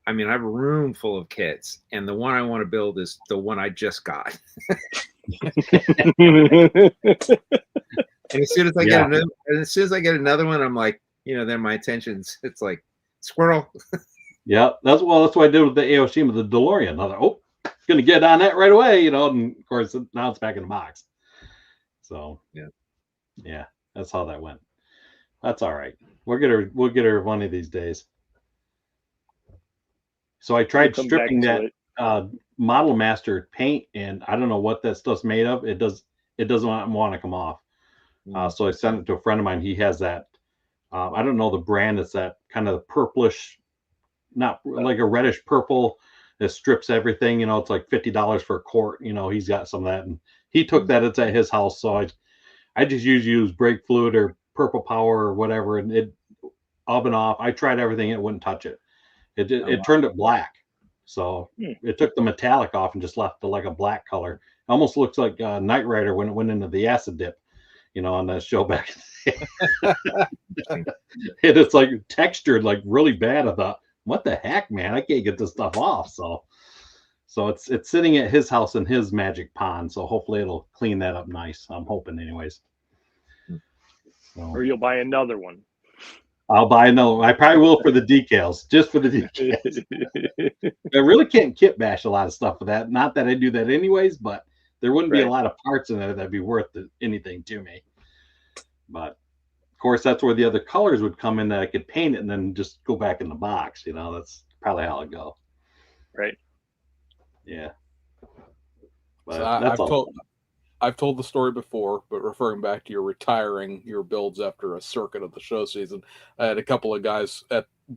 I mean, I have a room full of kits, and the one I want to build is the one I just got. And as soon as I get another one, I'm like, then my attention's it's like squirrel. Yeah, that's what I did with the Aoshima, the DeLorean. I thought, gonna get on that right away, and of course now it's back in the box. So yeah, that's how that went. That's all right. We'll get her one of these days. So I tried stripping that Model Master paint, and I don't know what that stuff's made of. It doesn't want to come off. So I sent it to a friend of mine. He has that. I don't know the brand. It's that kind of purplish, not like a reddish purple. It strips everything. It's like $50 for a quart. He's got some of that, and he took that. It's at his house. So I just use brake fluid or purple power or whatever, and it oven off. I tried everything. It wouldn't touch it. It turned it black. So it took the metallic off and just left like a black color. It almost looks like Knight Rider when it went into the acid dip, on that show back. It's like textured like really bad. I thought, what the heck, man? I can't get this stuff off. So it's sitting at his house in his magic pond. So hopefully it'll clean that up nice. I'm hoping anyways. So. Or you'll buy another one. I'll buy another one. I probably will for the decals, just for the decals. I really can't kit bash a lot of stuff for that. Not that I do that anyways, but there wouldn't be a lot of parts in there that'd be worth anything to me. But of course, that's where the other colors would come in that I could paint it and then just go back in the box. That's probably how it go. Right. Yeah. But so I've told the story before, but referring back to your retiring your builds after a circuit of the show season, I had a couple of guys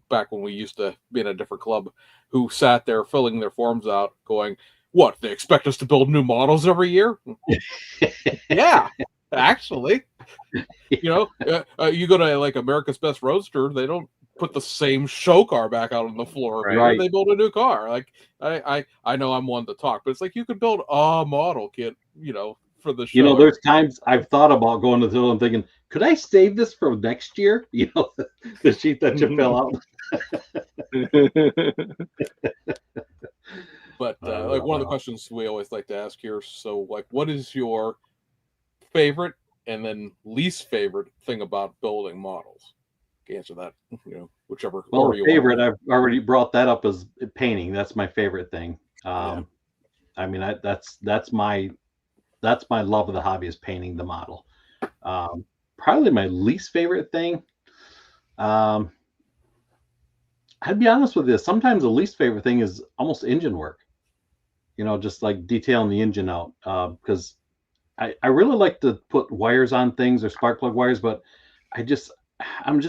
back when we used to be in a different club who sat there filling their forms out going, what, they expect us to build new models every year? Yeah, actually. You go to like America's Best Roadster, they don't put the same show car back out on the floor. Right. They build a new car. Like I know I'm one to talk, but it's like you could build a model kit, for the show. There's times I've thought about going to the hill and thinking, could I save this for next year? The sheet that you fill out. But like one of the questions we always like to ask here. So, like, what is your favorite and then least favorite thing about building models? You can answer that, whichever. Well, favorite, I've already brought that up as painting. That's my favorite thing. I mean, that's my love of the hobby is painting the model. Probably my least favorite thing. I'd be honest with you. Sometimes the least favorite thing is almost engine work. Just like detailing the engine out. Because I really like to put wires on things or spark plug wires, but I'm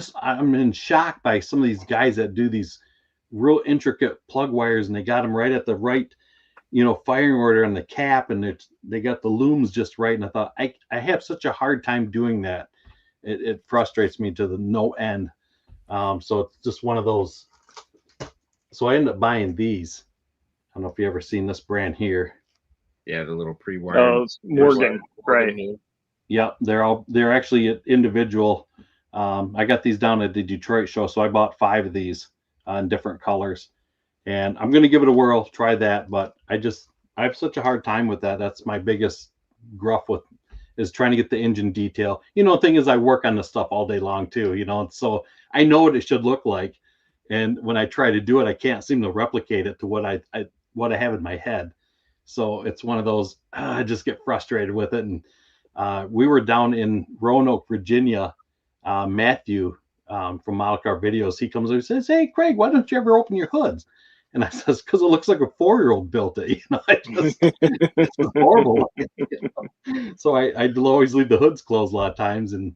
in shock by some of these guys that do these real intricate plug wires and they got them right at the right, firing order on the cap, and they got the looms just right. And I thought I have such a hard time doing that. It frustrates me to the no end. So it's just one of those. So I ended up buying these. I don't know if you ever seen this brand here. Yeah, the little pre-wired. Morgan, right? Yeah, they're actually individual. I got these down at the Detroit show, so I bought 5 of these in different colors, and I'm going to give it a whirl, try that. But I have such a hard time with that. That's my biggest gruff with is trying to get the engine detail. The thing is, I work on this stuff all day long too. And so I know what it should look like, and when I try to do it, I can't seem to replicate it to what I have in my head. So it's one of those, I just get frustrated with it. And we were down in Roanoke, Virginia. Matthew from Model Car Videos, he comes over and says, "Hey, Kreg, why don't you ever open your hoods?" And I says, "Because it looks like a 4-year-old built it." It's horrible. So I always leave the hoods closed a lot of times. And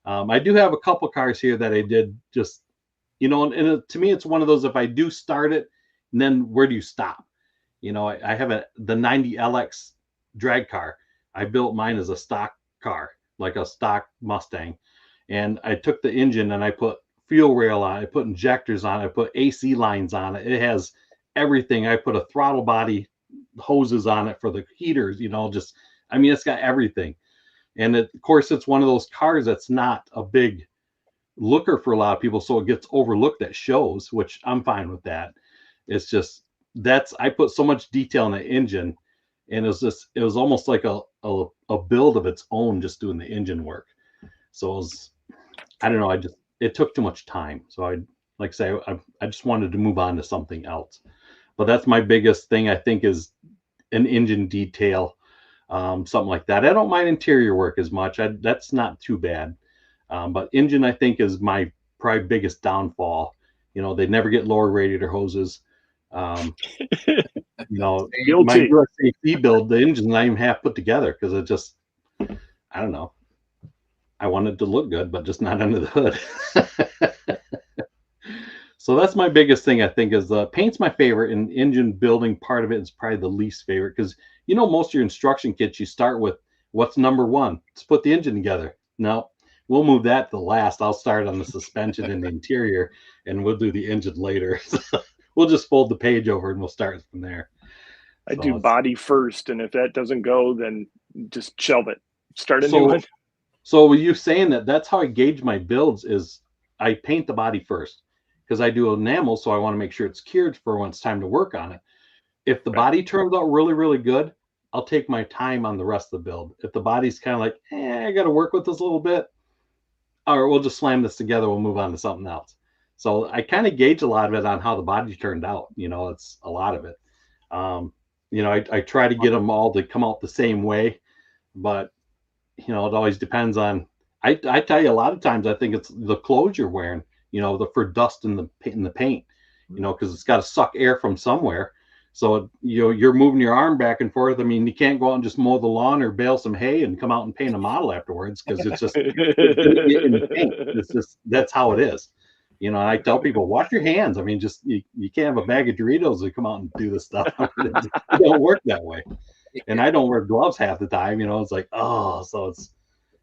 I do have a couple cars here that I did just, and to me, it's one of those, if I do start it, and then where do you stop? I have the 90 LX drag car. I built mine as a stock car, like a stock Mustang. And I took the engine and I put fuel rail on it, I put injectors on it, I put AC lines on it. It has everything. I put a throttle body hoses on it for the heaters, just, I mean, it's got everything. And of course, it's one of those cars that's not a big looker for a lot of people, so it gets overlooked at shows, which I'm fine with that. It's just I put so much detail in the engine, and it was almost like a build of its own, just doing the engine work. So it was, I don't know, it took too much time. So like I say, I just wanted to move on to something else. But that's my biggest thing, I think, is an engine detail, something like that. I don't mind interior work as much. That's not too bad. But engine, I think, is my probably biggest downfall. They never get lower radiator hoses. My USAC build, the engine's not even half put together because it just, I don't know. I want it to look good, but just not under the hood. So that's my biggest thing, I think, is paint's my favorite, and engine building part of it is probably the least favorite, because most of your instruction kits, you start with what's number one. Let's put the engine together. No, we'll move that to last. I'll start on the suspension and the interior, and we'll do the engine later. We'll just fold the page over and we'll start from there. I do body first, and if that doesn't go, then just shelve it. Start a new one. So with you saying that, that's how I gauge my builds, is I paint the body first, because I do enamel, so I want to make sure it's cured for when it's time to work on it. If the body turns out really, really good, I'll take my time on the rest of the build. If the body's kind of like, I got to work with this a little bit, all right, we'll just slam this together. We'll move on to something else. So I kind of gauge a lot of it on how the body turned out. It's a lot of it. I try to get them all to come out the same way, but it always depends on. I tell you, a lot of times I think it's the clothes you're wearing. For dust in the paint. Because it's got to suck air from somewhere. So you're moving your arm back and forth. I mean, you can't go out and just mow the lawn or bale some hay and come out and paint a model afterwards, because it's just it's gonna get in the paint. It's just, that's how it is. And I tell people, wash your hands. I mean, just you can't have a bag of Doritos and come out and do this stuff. It don't work that way. And I don't wear gloves half the time. It's like, so it's,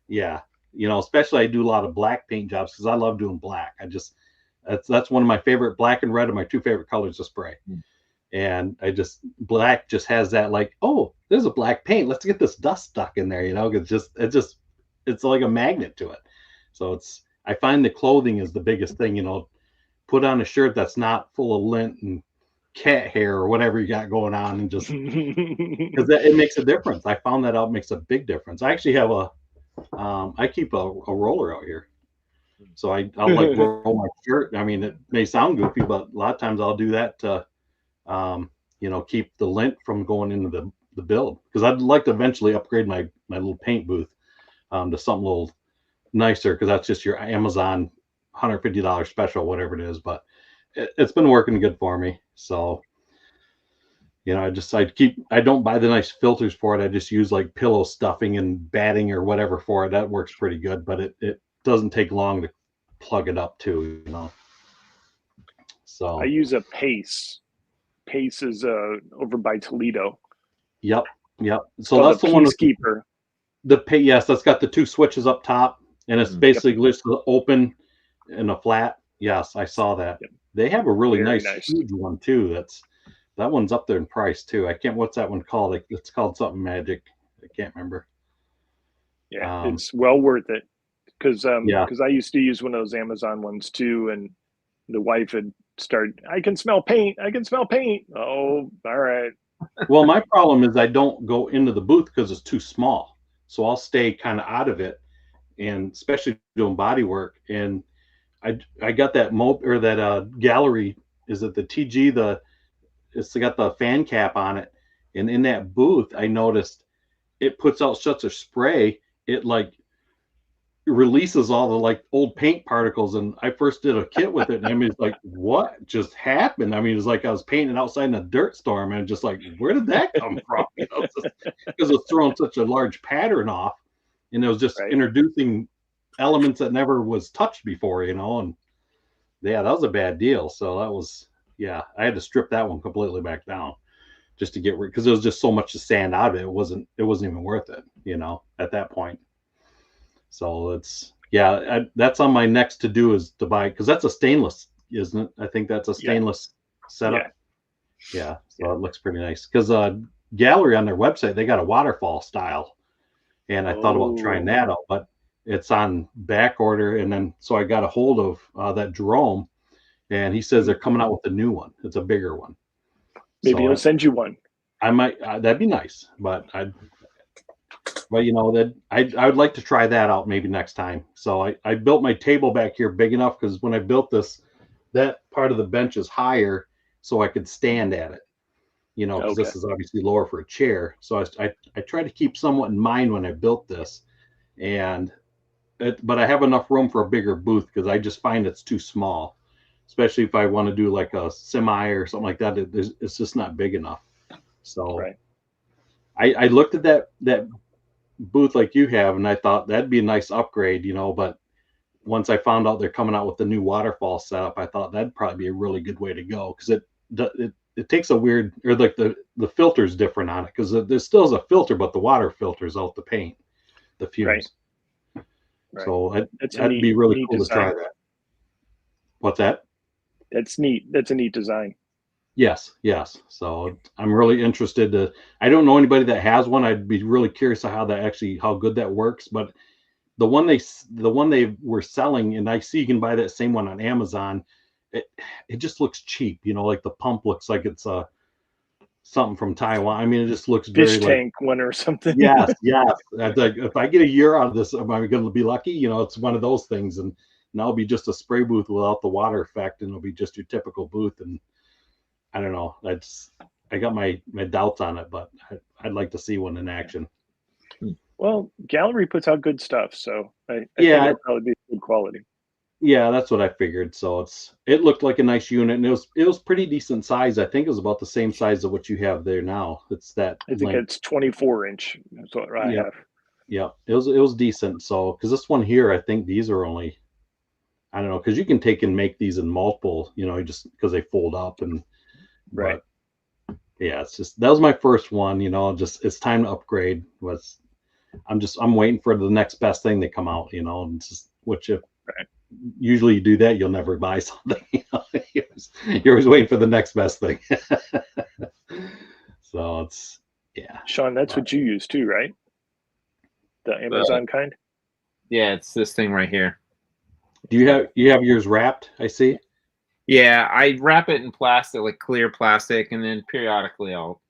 yeah. Especially I do a lot of black paint jobs because I love doing black. That's one of my favorite. Black and red are my two favorite colors to spray. And black just has that, like, oh, there's a black paint. Let's get this dust stuck in there. It's like a magnet to it. So I find the clothing is the biggest thing. Put on a shirt that's not full of lint and cat hair or whatever you got going on, and just because it makes a difference. I found that out makes a big difference. I actually have I keep a roller out here, so I'll like roll my shirt. I mean, it may sound goofy, but a lot of times I'll do that to, keep the lint from going into the build, because I'd like to eventually upgrade my little paint booth to something a little nicer, because that's just your Amazon $150 special, whatever it is. But it's been working good for me. So I don't buy the nice filters for it. I just use like pillow stuffing and batting or whatever for it. That works pretty good, but it doesn't take long to plug it up too, So I use a Pace. Pace is over by Toledo. Yep. So that's the one with Peacekeeper. Yes, that's got the two switches up top, and it's basically just open and a flat. Yes, I saw that. Yep. They have a really nice huge one too. That one's up there in price too. What's that one called? It's called something magic. I can't remember. Yeah, it's well worth it, because I used to use one of those Amazon ones too, and the wife had started, I can smell paint. Oh, all right. Well, my problem is I don't go into the booth because it's too small. So I'll stay kind of out of it, and especially doing body work. And I got that gallery. Is it the TG? It's got the fan cap on it, and in that booth, I noticed it puts out such a spray. It like releases all the like old paint particles. And I first did a kit with it, and I mean, it's like, what just happened? I mean, it's like I was painting outside in a dirt storm, and just like, where did that come from? Because it was throwing such a large pattern off, and it was just introducing elements that never was touched before, and yeah, that was a bad deal. So that was. Yeah, I had to strip that one completely back down just to get rid, because there was just so much to sand out of it. It wasn't even worth it, at that point. So that's on my next to do is to buy, because that's a stainless, isn't it? I think that's a stainless setup. Yeah, so it looks pretty nice. Because Gallery on their website, they got a waterfall style, and I thought about trying that out, but it's on back order. And then so I got a hold of that Jerome, and he says they're coming out with a new one. It's a bigger one. Maybe he'll send you one. I might. That'd be nice, but that I would like to try that out maybe next time. So I built my table back here big enough, because when I built this, that part of the bench is higher, so I could stand at it. Because this is obviously lower for a chair. So I try to keep somewhat in mind when I built this, but I have enough room for a bigger booth, because I just find it's too small, especially if I want to do like a semi or something like that. It's just not big enough. So I looked at that booth like you have, and I thought that'd be a nice upgrade, but once I found out they're coming out with the new waterfall setup, I thought that'd probably be a really good way to go, because it takes a weird, or like the filter's different on it, because there still is a filter, but the water filters out the paint, the fumes. Right. So that'd be really cool to try that. What's that? That's neat. That's a neat design. Yes. So I'm really interested I don't know anybody that has one. I'd be really curious how good that works. But the one they were selling, and I see you can buy that same one on Amazon. It just looks cheap, like the pump looks like it's something from Taiwan. I mean, it just looks fish tank one or something. Yes. Like, if I get a year out of this, am I going to be lucky? It's one of those things, and now it'll be just a spray booth without the water effect, and it'll be just your typical booth. And I don't know. I got my doubts on it, but I'd like to see one in action. Well, Gallery puts out good stuff, so I think it'll probably be good quality. Yeah, that's what I figured. So it looked like a nice unit, and it was pretty decent size. I think it was about the same size of what you have there now. It's that. I think it's 24-inch. That's what I have. Yeah, it was decent. So because this one here, I think these are only, I don't know, because you can take and make these in multiple, just because they fold up and. Right. But, yeah, it's just that was my first one. Just it's time to upgrade. I'm waiting for the next best thing to come out. And it's just usually you do that, you'll never buy something. You're always waiting for the next best thing. So Sean, that's what you use too, right? The Amazon kind. Yeah, it's this thing right here. Do you have yours wrapped? I see. Yeah, I wrap it in plastic, like clear plastic, and then periodically I'll,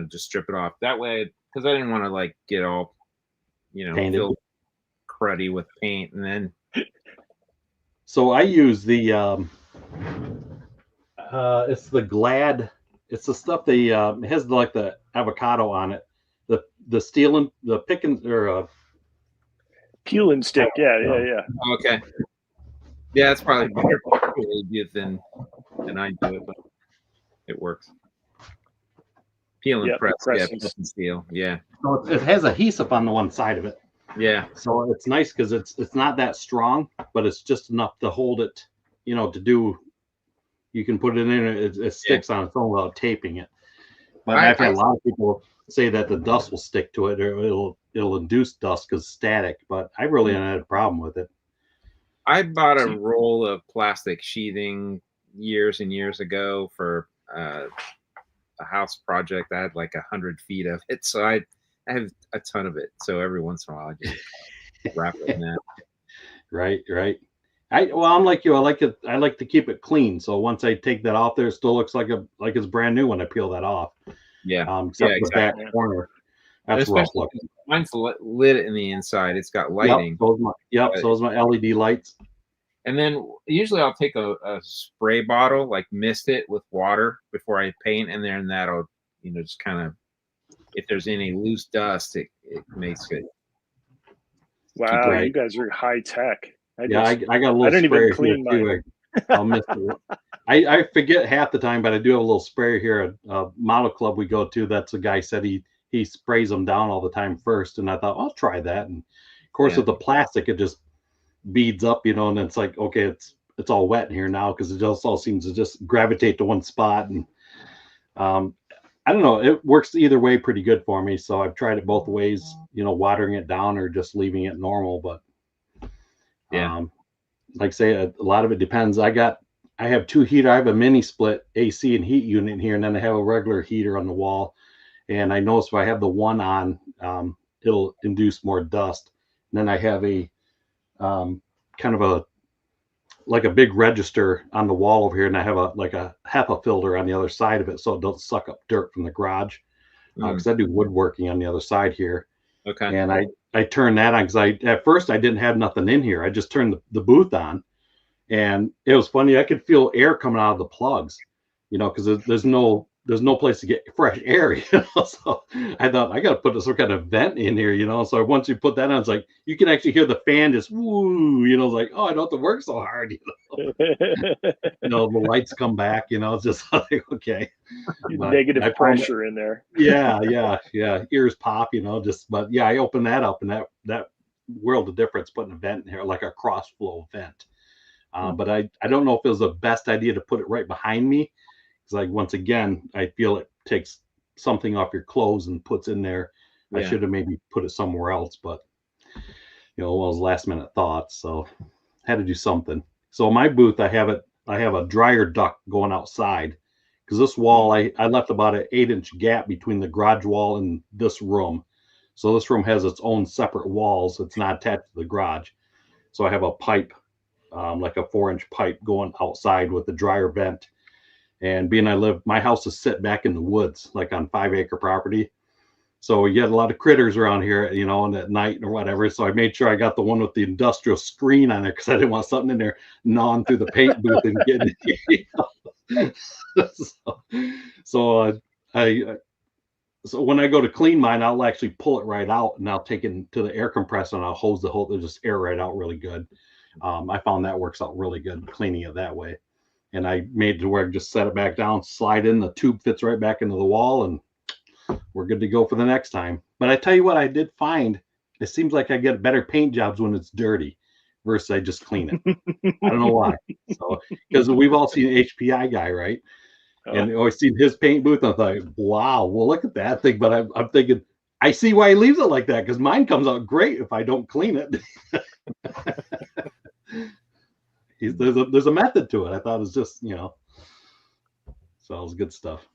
just strip it off. That way, because I didn't want to like get all, filled cruddy with paint, and then. So I use the it's the Glad. It's the stuff it has like the avocado on it. The steel and the pick and or peel and stick. Yeah. Okay. Yeah, it's probably better than I do it, but it works. Peel and press. Yeah, press and steel. Yeah. So it has adhesive on the one side of it. Yeah. So it's nice because it's not that strong, but it's just enough to hold it, to do. You can put it in, it sticks on its own without taping it. But I've had a lot of people say that the dust will stick to it, or it'll induce dust because it's static. But I really haven't had a problem with it. I bought a roll of plastic sheathing years and years ago for a house project. I had like 100 feet of it, so I have a ton of it. So every once in a while, I just wrap it in that. Right. I'm like you. I like it. I like to keep it clean. So once I take that off, there it still looks like it's brand new when I peel that off. Yeah. Except the back corner. That's rough looking. Mine's lit in the inside. It's got lighting. So is my LED lights. And then usually I'll take a spray bottle, like mist it with water before I paint, and then that'll, just kind of, if there's any loose dust, it makes it. Wow, you guys are high tech. I got a little. I don't even clean mine. I'll miss it. I forget half the time, but I do have a little sprayer here at a model club we go to. That's a guy said he sprays them down all the time first, and I thought I'll try that. And of course, with the plastic, it just beads up, and it's like, okay, it's all wet in here now because it just all seems to just gravitate to one spot. And I don't know, it works either way pretty good for me. So I've tried it both ways, watering it down or just leaving it normal. But Yeah. Like I say, a lot of it depends. I have two heater. I have a mini split AC and heat unit in here, and then I have a regular heater on the wall. And I notice if I have the one on, it'll induce more dust. And then I have a kind of like a big register on the wall over here, and I have a HEPA filter on the other side of it, so it don't suck up dirt from the garage. Because I do woodworking on the other side here. Okay. And I turned that on because at first I didn't have nothing in here. I just turned the booth on, and it was funny. I could feel air coming out of the plugs, because there's no place to get fresh air. So I thought I got to put some kind of vent in here. So once you put that on, it's like you can actually hear the fan just woo. It's like, oh, I don't have to work so hard. The lights come back. It's just like, okay. Negative pressure in there. Yeah. Ears pop. But yeah, I opened that up, and that world of difference putting a vent in here, like a cross flow vent. But I don't know if it was the best idea to put it right behind me. It's like, once again, I feel it takes something off your clothes and puts in there. Yeah. I should have maybe put it somewhere else, but one of those last minute thoughts. So had to do something. So my booth, I have a dryer duct going outside, because this wall, I left about an 8-inch gap between the garage wall and this room. So this room has its own separate walls. It's not attached to the garage. So I have a pipe, like a 4-inch pipe going outside with the dryer vent. And my house is set back in the woods, like on 5-acre property. So you get a lot of critters around here, and at night or whatever. So I made sure I got the one with the industrial screen on there, because I didn't want something in there gnawing through the paint booth and getting it. So when I go to clean mine, I'll actually pull it right out, and I'll take it to the air compressor, and I'll hose the whole, there's just air right out really good. I found that works out really good, cleaning it that way. And I made it to where I just set it back down, slide in, the tube fits right back into the wall, and we're good to go for the next time. But I tell you what, I did find, it seems like I get better paint jobs when it's dirty versus I just clean it. I don't know why. So, because we've all seen an HPI guy, right? And always seen his paint booth, and I thought, wow, well, look at that thing. But I'm thinking, I see why he leaves it like that, because mine comes out great if I don't clean it. There's a method to it. I thought it was just, so it was good stuff.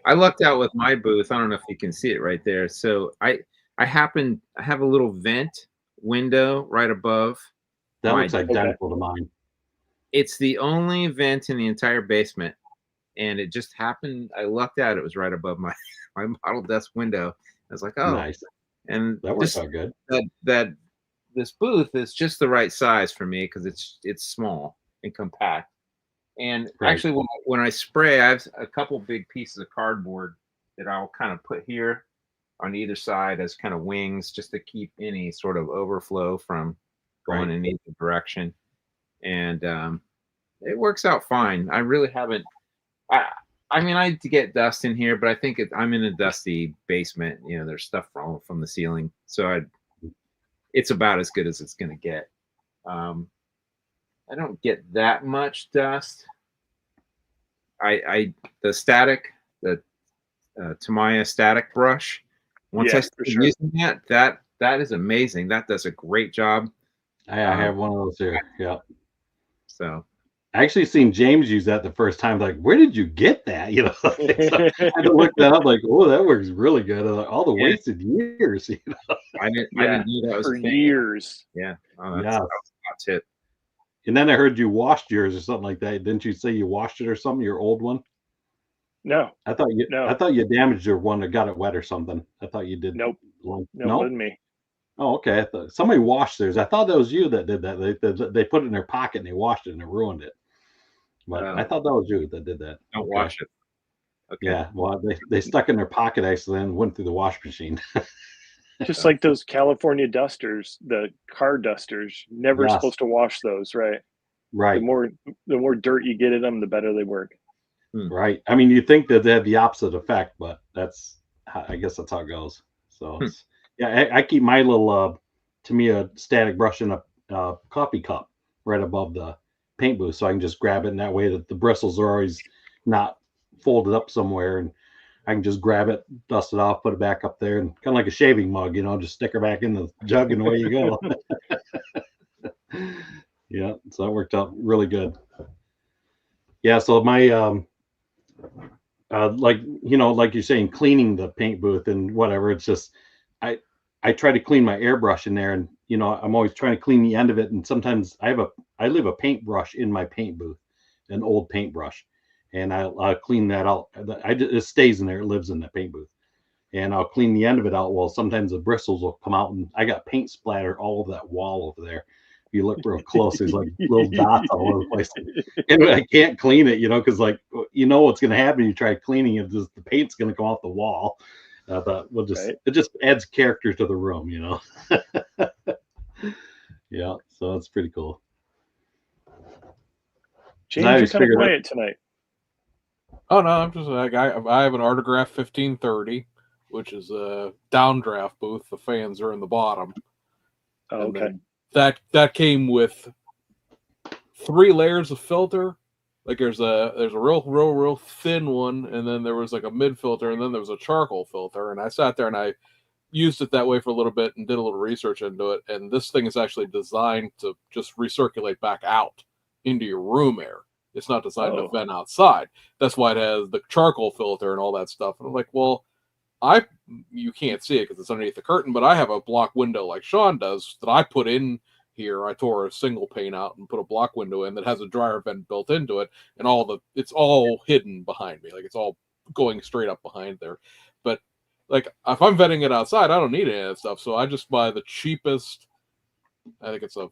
I lucked out with my booth. I don't know if you can see it right there. So I have a little vent window right above. That looks identical to mine. It's the only vent in the entire basement, and it just happened. I lucked out. It was right above my model desk window. I was like, oh, nice. And that works out good. That this booth is just the right size for me, because it's small and compact. And actually, when I spray, I have a couple big pieces of cardboard that I'll kind of put here on either side as kind of wings, just to keep any sort of overflow from going in either direction. And it works out fine. I really haven't. I mean, I get dust in here, but I think I'm in a dusty basement. There's stuff from the ceiling, so it's about as good as it's going to get. I don't get that much dust. The Tamiya static brush. Once I start using that is amazing. That does a great job. I have one of those here. Yeah. So I actually seen James use that the first time. Like, where did you get that? So I had to look that up. Like, oh, that works really good. Like, all the wasted years. I didn't know that was for years. Yeah. Oh, that's a hot tip. And then I heard you washed yours or something like that. Didn't you say you washed it or something? Your old one? No. I thought you damaged your one or got it wet or something. I thought you did. Nope. No, wasn't me. Oh, okay. I thought somebody washed theirs. I thought that was you that did that. They put it in their pocket and they washed it and it ruined it. But I thought that was you that did that. Don't wash it. Okay. Yeah. Well, they stuck in their pocket actually and went through the wash machine. Just like those California dusters, the car dusters, never supposed to wash those, right? Right. The more dirt you get in them, the better they work. Right. I mean, you think that they have the opposite effect, but I guess that's how it goes. So yeah, I keep my little Tamiya static brush in a coffee cup right above the paint booth, so I can just grab it, and that way that the bristles are always not folded up somewhere, and I can just grab it, dust it off, put it back up there, and kind of like a shaving mug, just stick her back in the jug and away you go. Yeah, so that worked out really good. Yeah, so my like like you're saying, cleaning the paint booth and whatever. It's just I try to clean my airbrush in there, and I'm always trying to clean the end of it. And sometimes I leave a paintbrush in my paint booth, an old paintbrush, and I'll clean that out. It stays in there, it lives in the paint booth, and I'll clean the end of it out. Well, sometimes the bristles will come out, and I got paint splattered all over that wall over there. If you look real close, there's like little dots all over the place, and I can't clean it, because like what's going to happen. You try cleaning it, just the paint's going to come off the wall. But it just adds character to the room, Yeah, so that's pretty cool. James, you're kind of quiet tonight. Oh no, I'm just like I have an Autograph 1530, which is a downdraft booth. The fans are in the bottom. Oh, okay. That came with 3 layers of filter. Like there's a real thin one, and then there was like a mid filter, and then there was a charcoal filter. And I sat there and I used it that way for a little bit and did a little research into it. And this thing is actually designed to just recirculate back out into your room air. It's not designed to vent outside. That's why it has the charcoal filter and all that stuff. And I'm like, well, you can't see it because it's underneath the curtain, but I have a block window like Sean does that I put in here. I tore a single pane out and put a block window in that has a dryer vent built into it, and it's all hidden behind me. Like it's all going straight up behind there. But like if I'm venting it outside, I don't need any of that stuff. So I just buy the cheapest. I think it's a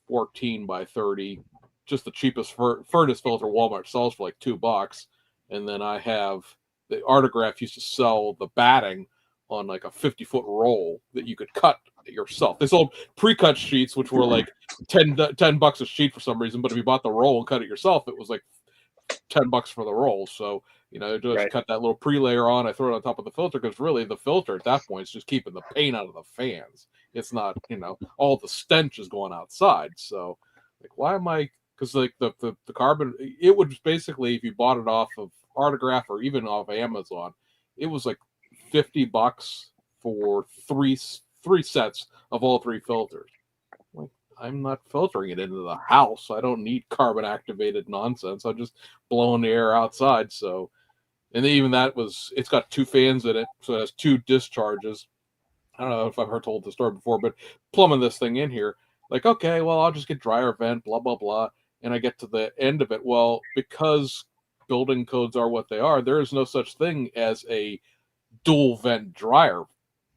14 by 30, just the cheapest furnace filter Walmart sells for like $2. And then I have the Autograph used to sell the batting on like a 50-foot roll that you could cut yourself. They sold pre-cut sheets, which were like $10 a sheet for some reason. But if you bought the roll and cut it yourself, it was like $10 for the roll. So, just cut that little pre-layer on. I throw it on top of the filter because really the filter at that point is just keeping the paint out of the fans. It's not, all the stench is going outside. So, like, why am I? Because like the carbon, it would basically, if you bought it off of Autograph or even off Amazon, it was like $50 for three sets of all 3 filters. Like, I'm not filtering it into the house. I don't need carbon activated nonsense. I'm just blowing the air outside. So, and even it's got 2 fans in it, so it has 2 discharges. I don't know if I've told the story before, but plumbing this thing in here, like, okay, well, I'll just get dryer vent, blah blah blah, and I get to the end of it. Well, because building codes are what they are, there is no such thing as a dual vent dryer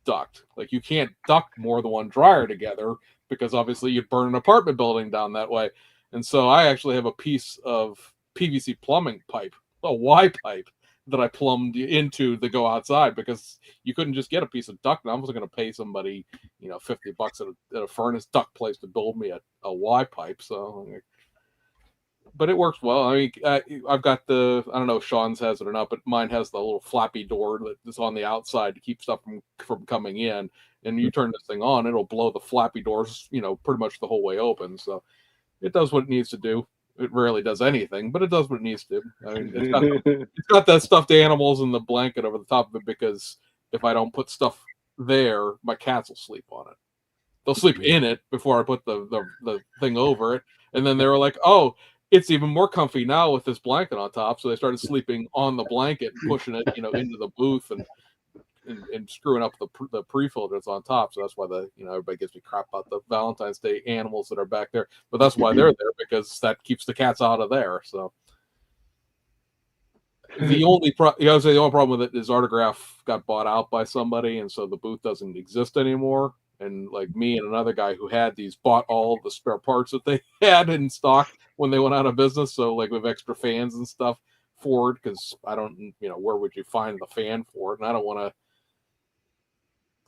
duct. Like you can't duct more than one dryer together because obviously you'd burn an apartment building down that way. And so I actually have a piece of PVC plumbing pipe, a Y pipe that I plumbed into to go outside because you couldn't just get a piece of duct. And I wasn't going to pay somebody, $50 at a furnace duct place to build me a Y pipe. So, but it works well. I mean, I've got I don't know if Sean's has it or not, but mine has the little flappy door that's on the outside to keep stuff from coming in. And you turn this thing on, it'll blow the flappy doors, pretty much the whole way open. So it does what it needs to do. It rarely does anything, but it does what it needs to. I mean, it's got that stuffed animals and the blanket over the top of it because if I don't put stuff there, my cats will sleep on it. They'll sleep in it before I put the thing over it. And then they were like, oh, it's even more comfy now with this blanket on top. So they started sleeping on the blanket and pushing it, into the booth and screwing up the pre-filter that's on top. So that's why everybody gives me crap about the Valentine's Day animals that are back there. But that's why they're there, because that keeps the cats out of there. So the only problem with it is Autograph got bought out by somebody, and so the booth doesn't exist anymore. And like me and another guy who had these bought all the spare parts that they had in stock when they went out of business. So like with extra fans and stuff for it, because I don't, where would you find the fan for it? And I don't want to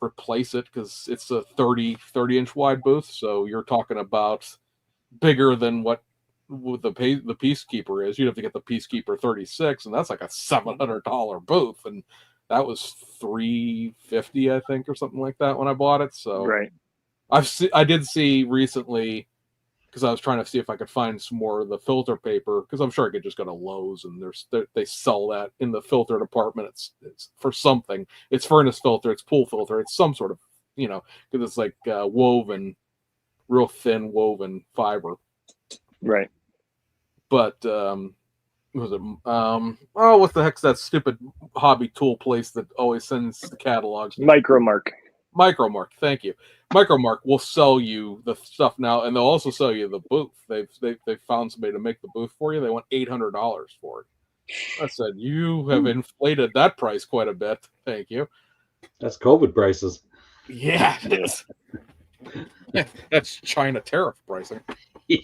replace it because it's a 30 inch wide booth. So you're talking about bigger than what the Peacekeeper is. You'd have to get the Peacekeeper 36, and that's like a $700 booth. And that was $350, I think, or something like that when I bought it. So right. I did see recently, because I was trying to see if I could find some more of the filter paper, because I'm sure I could just go to Lowe's and they sell that in the filter department. It's for something. It's furnace filter, it's pool filter, it's some sort of, because it's like woven real thin woven fiber. Right. But what was it? Oh, what the heck's that stupid hobby tool place that always sends the catalogs? Micromark. Micromark, thank you. Micromark will sell you the stuff now, and they'll also sell you the booth. They've found somebody to make the booth for you. They want $800 for it. I said, you have inflated that price quite a bit. Thank you. That's COVID prices. Yeah, that's China tariff pricing. Yeah.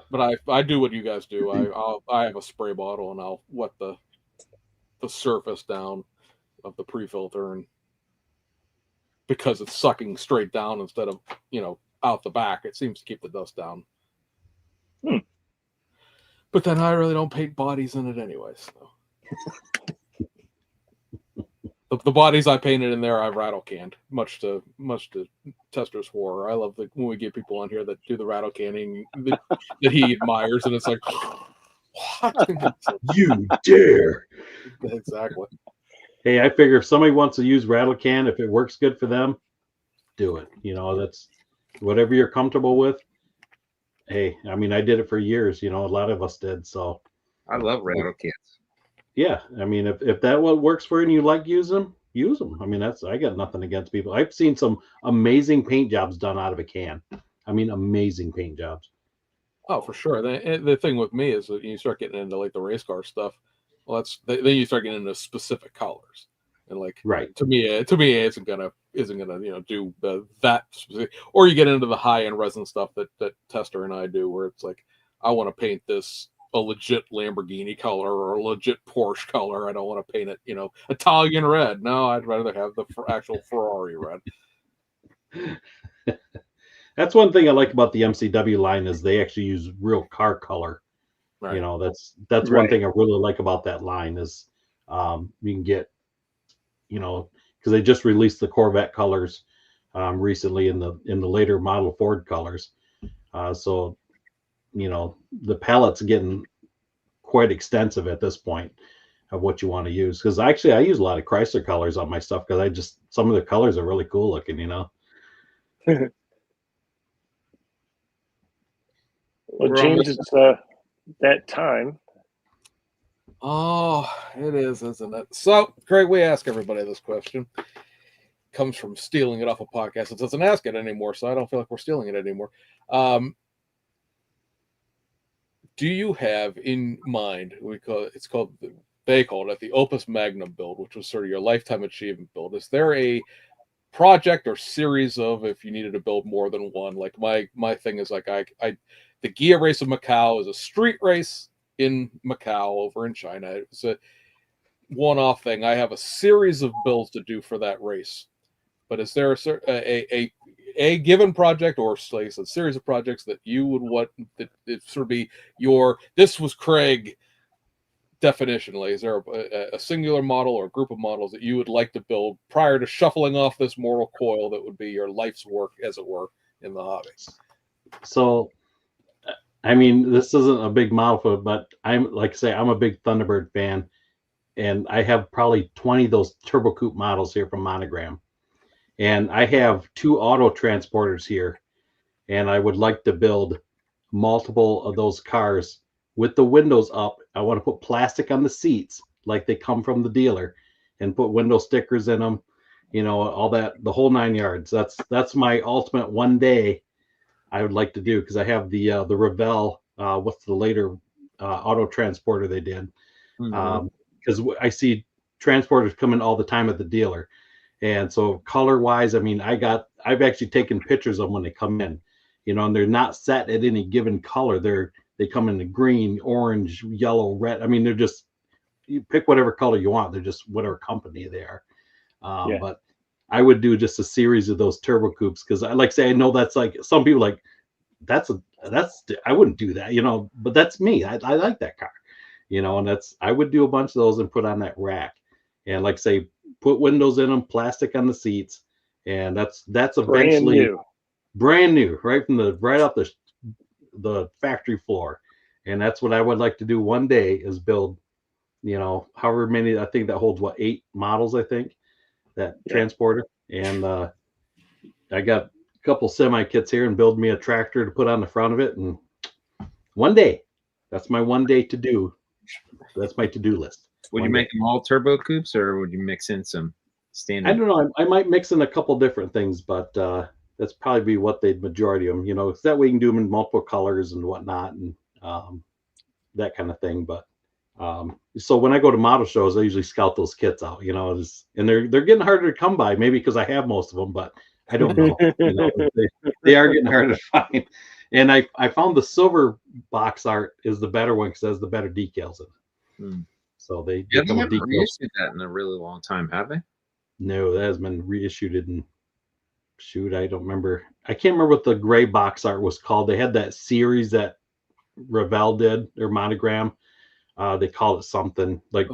But I do what you guys do. I have a spray bottle and I'll wet the surface down of the pre-filter, and because it's sucking straight down instead of out the back, it seems to keep the dust down. But then I really don't paint bodies in it anyway. So the bodies I painted in there, I've rattle canned, much to Tester's horror. I love when we get people on here that do the rattle canning that he admires, and it's like, what? You dare? Exactly. Hey, I figure if somebody wants to use rattle can, if it works good for them, do it. That's whatever you're comfortable with. Hey, I mean, I did it for years. A lot of us did. So I love rattle cans. Yeah, I mean, if that what works for you and you like use them. I mean, I got nothing against people. I've seen some amazing paint jobs done out of a can. I mean, amazing paint jobs. Oh, for sure. The thing with me is that you start getting into like the race car stuff. Well, then you start getting into specific colors, and like Right. to me, it isn't gonna do that specific. Or you get into the high end resin stuff that Tester and I do, where it's like, I want to paint this a legit Lamborghini color or a legit Porsche color. I don't want to paint it, Italian red. No, I'd rather have the actual Ferrari red. That's one thing I like about the MCW line is they actually use real car color. Right. That's one thing I really like about that line is you can get, because they just released the Corvette colors recently in the later model Ford colors. So the palette's getting quite extensive at this point of what you want to use. Because actually, I use a lot of Chrysler colors on my stuff because some of the colors are really cool looking. Well, James, it's that time. Oh, it is, isn't it? So, Kreg, we ask everybody this question. Comes from stealing it off a podcast. It doesn't ask it anymore, so I don't feel like we're stealing it anymore. Do you have in mind, they called it the Opus Magnum build, which was sort of your lifetime achievement build? Is there a project or series of, if you needed to build more than one? Like my thing is like the Gia Race of Macau is a street race in Macau over in China. It's a one-off thing. I have a series of builds to do for that race. But is there a given project or a series of projects that you would want that it sort of be this was Kreg definitionally? Is there a singular model or a group of models that you would like to build prior to shuffling off this mortal coil that would be your life's work, as it were, in the hobby? So, I mean, this isn't a big model for it, but I'm a big Thunderbird fan, and I have probably 20 of those Turbo Coupe models here from Monogram. And I have 2 auto transporters here, and I would like to build multiple of those cars with the windows up. I want to put plastic on the seats like they come from the dealer and put window stickers in them, all that, the whole 9 yards. That's my ultimate one day I would like to do, because I have the Revell, what's the later auto transporter they did. Because I see transporters coming all the time at the dealer. And so color wise, I mean, I've actually taken pictures of when they come in, and they're not set at any given color. They come in the green, orange, yellow, red. I mean, they're just, you pick whatever color you want. They're just whatever company they are. But I would do just a series of those Turbo Coupes, because I I know that's like, some people like, I wouldn't do that, but that's me. I like that car, and I would do a bunch of those and put on that rack, and put windows in them, plastic on the seats, and that's eventually brand new, right off the factory floor. And that's what I would like to do one day, is build, however many. I think that holds 8 models. I think that transporter, and I got a couple semi kits here and build me a tractor to put on the front of it. And one day, that's my one day to do. That's my to-do list. Would you make them all turbo coupes, or would you mix in some standard? I don't know. I might mix in a couple different things, but that's probably be what the majority of them, you know, that way you can do them in multiple colors and whatnot, and that kind of thing. But so when I go to model shows, I usually scout those kits out, you know, and they're getting harder to come by, maybe because I have most of them, but I don't know. You know, they are getting harder to find. And I found the silver box art is the better one because it has the better decals in it. So they haven't reissued that in a really long time, have they? No, that has been reissued in, shoot, I don't remember. I can't remember what the gray box art was called. They had that series that Revell did, their monogram. They called it something like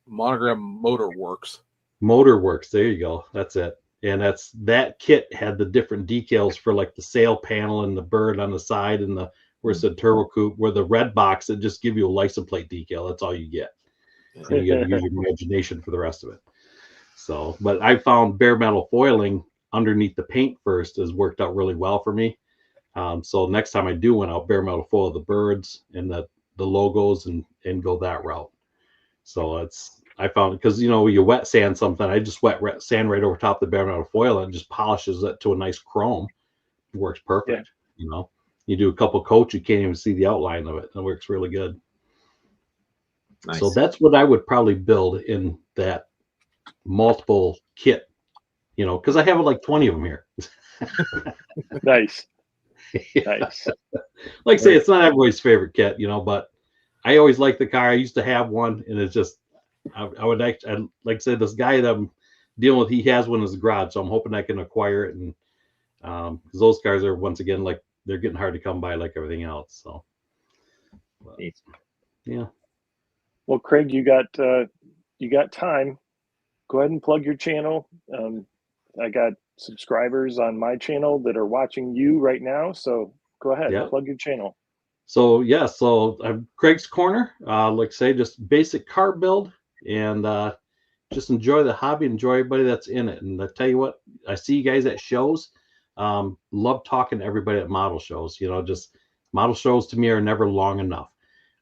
Monogram Motorworks. Motorworks. There you go. That's it. And that kit had the different decals for like the sail panel and the bird on the side and the where it said turbo coupe, where the red box it just give you a license plate decal. That's all you get. And you got to use your imagination for the rest of it. So, but I found bare metal foiling underneath the paint first has worked out really well for me. So next time I do one, I'll bare metal foil the birds and the logos and go that route. So I found, because you know, you wet sand something, I just wet sand right over top the bare metal foil and it just polishes it to a nice chrome. It works perfect. Yeah. You know, you do a couple coats, you can't even see the outline of it. It works really good. Nice. So that's what I would probably build in that multiple kit, you know, because I have like 20 of them here. Nice. Yeah. Nice. Like I say, it's not everybody's favorite kit, you know, but I always liked the car. I used to have one, and it's just, I would actually, like I said, this guy that I'm dealing with, he has one in his garage, so I'm hoping I can acquire it. And because those cars are, once again, like they're getting hard to come by, like everything else. So, but, yeah. Well, Kreg, you got time. Go ahead and plug your channel. I got subscribers on my channel that are watching you right now, so go ahead, plug your channel. So so I'm Kreg's Corner. Like I say, just basic car build, and just enjoy the hobby, enjoy everybody that's in it. And I tell you what, I see you guys at shows. Love talking to everybody at model shows. You know, just model shows to me are never long enough.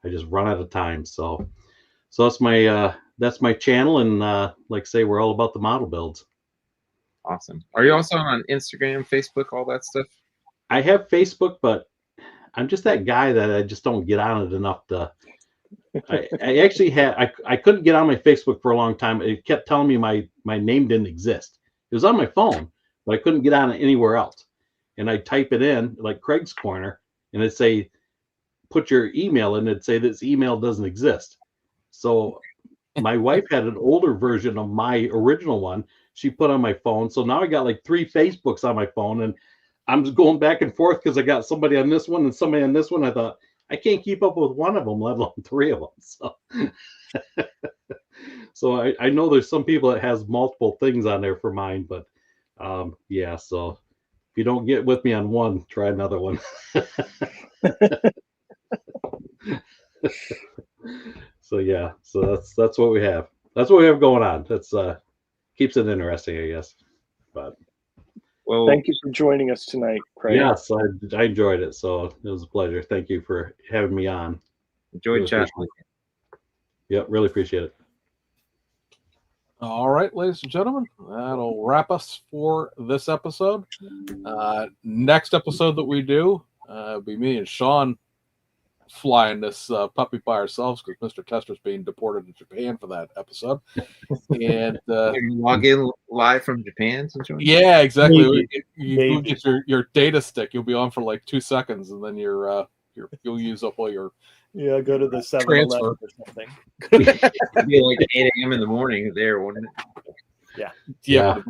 I just run out of time. So that's my channel, and like I say, we're all about the model builds. Awesome. Are you also on Instagram, Facebook, all that stuff? I have Facebook, but I'm just that guy that I just don't get on it enough to. I actually had I couldn't get on my Facebook for a long time. It kept telling me my name didn't exist. It was on my phone, but I couldn't get on it anywhere else. And I type it in like Kreg's Corner, and it'd say, put your email, and it'd say this email doesn't exist. So my wife had an older version of my original one. She put on my phone. So now I got like 3 Facebooks on my phone, and I'm just going back and forth because I got somebody on this one and somebody on this one. I thought I can't keep up with one of them, let alone 3 of them. So, so I know there's some people that has multiple things on there for mine, but yeah. So if you don't get with me on one, try another one. So yeah, so that's what we have. That's what we have going on. That's keeps it interesting, I guess. But well, thank you for joining us tonight, Kreg. Yes, I enjoyed it. So it was a pleasure. Thank you for having me on. Enjoyed really chatting. Yep, really appreciate it. All right, ladies and gentlemen, that'll wrap us for this episode. Next episode that we do will be me and Sean flying this puppy by ourselves because Mr. Tester's being deported to Japan for that episode. And log in live from Japan. Yeah, exactly. You get your data stick. You'll be on for like 2 seconds, and then you'll use up all your go to the 7-Eleven or something. It'd be like 8 a.m. in the morning there, wouldn't it? Yeah.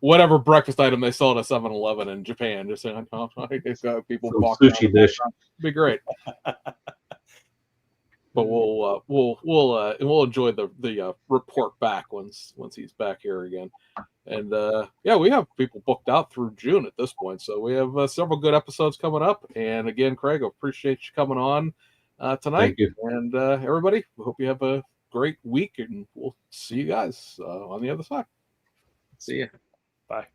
Whatever breakfast item they sell at a 7-Eleven in Japan, just saying, people walk sushi dish. It'd be great. But we'll enjoy the report back once he's back here again. And we have people booked out through June at this point, so we have several good episodes coming up. And again, Kreg, I appreciate you coming on tonight. Thank you. And everybody, we hope you have a great week, and we'll see you guys on the other side. See ya. Bye.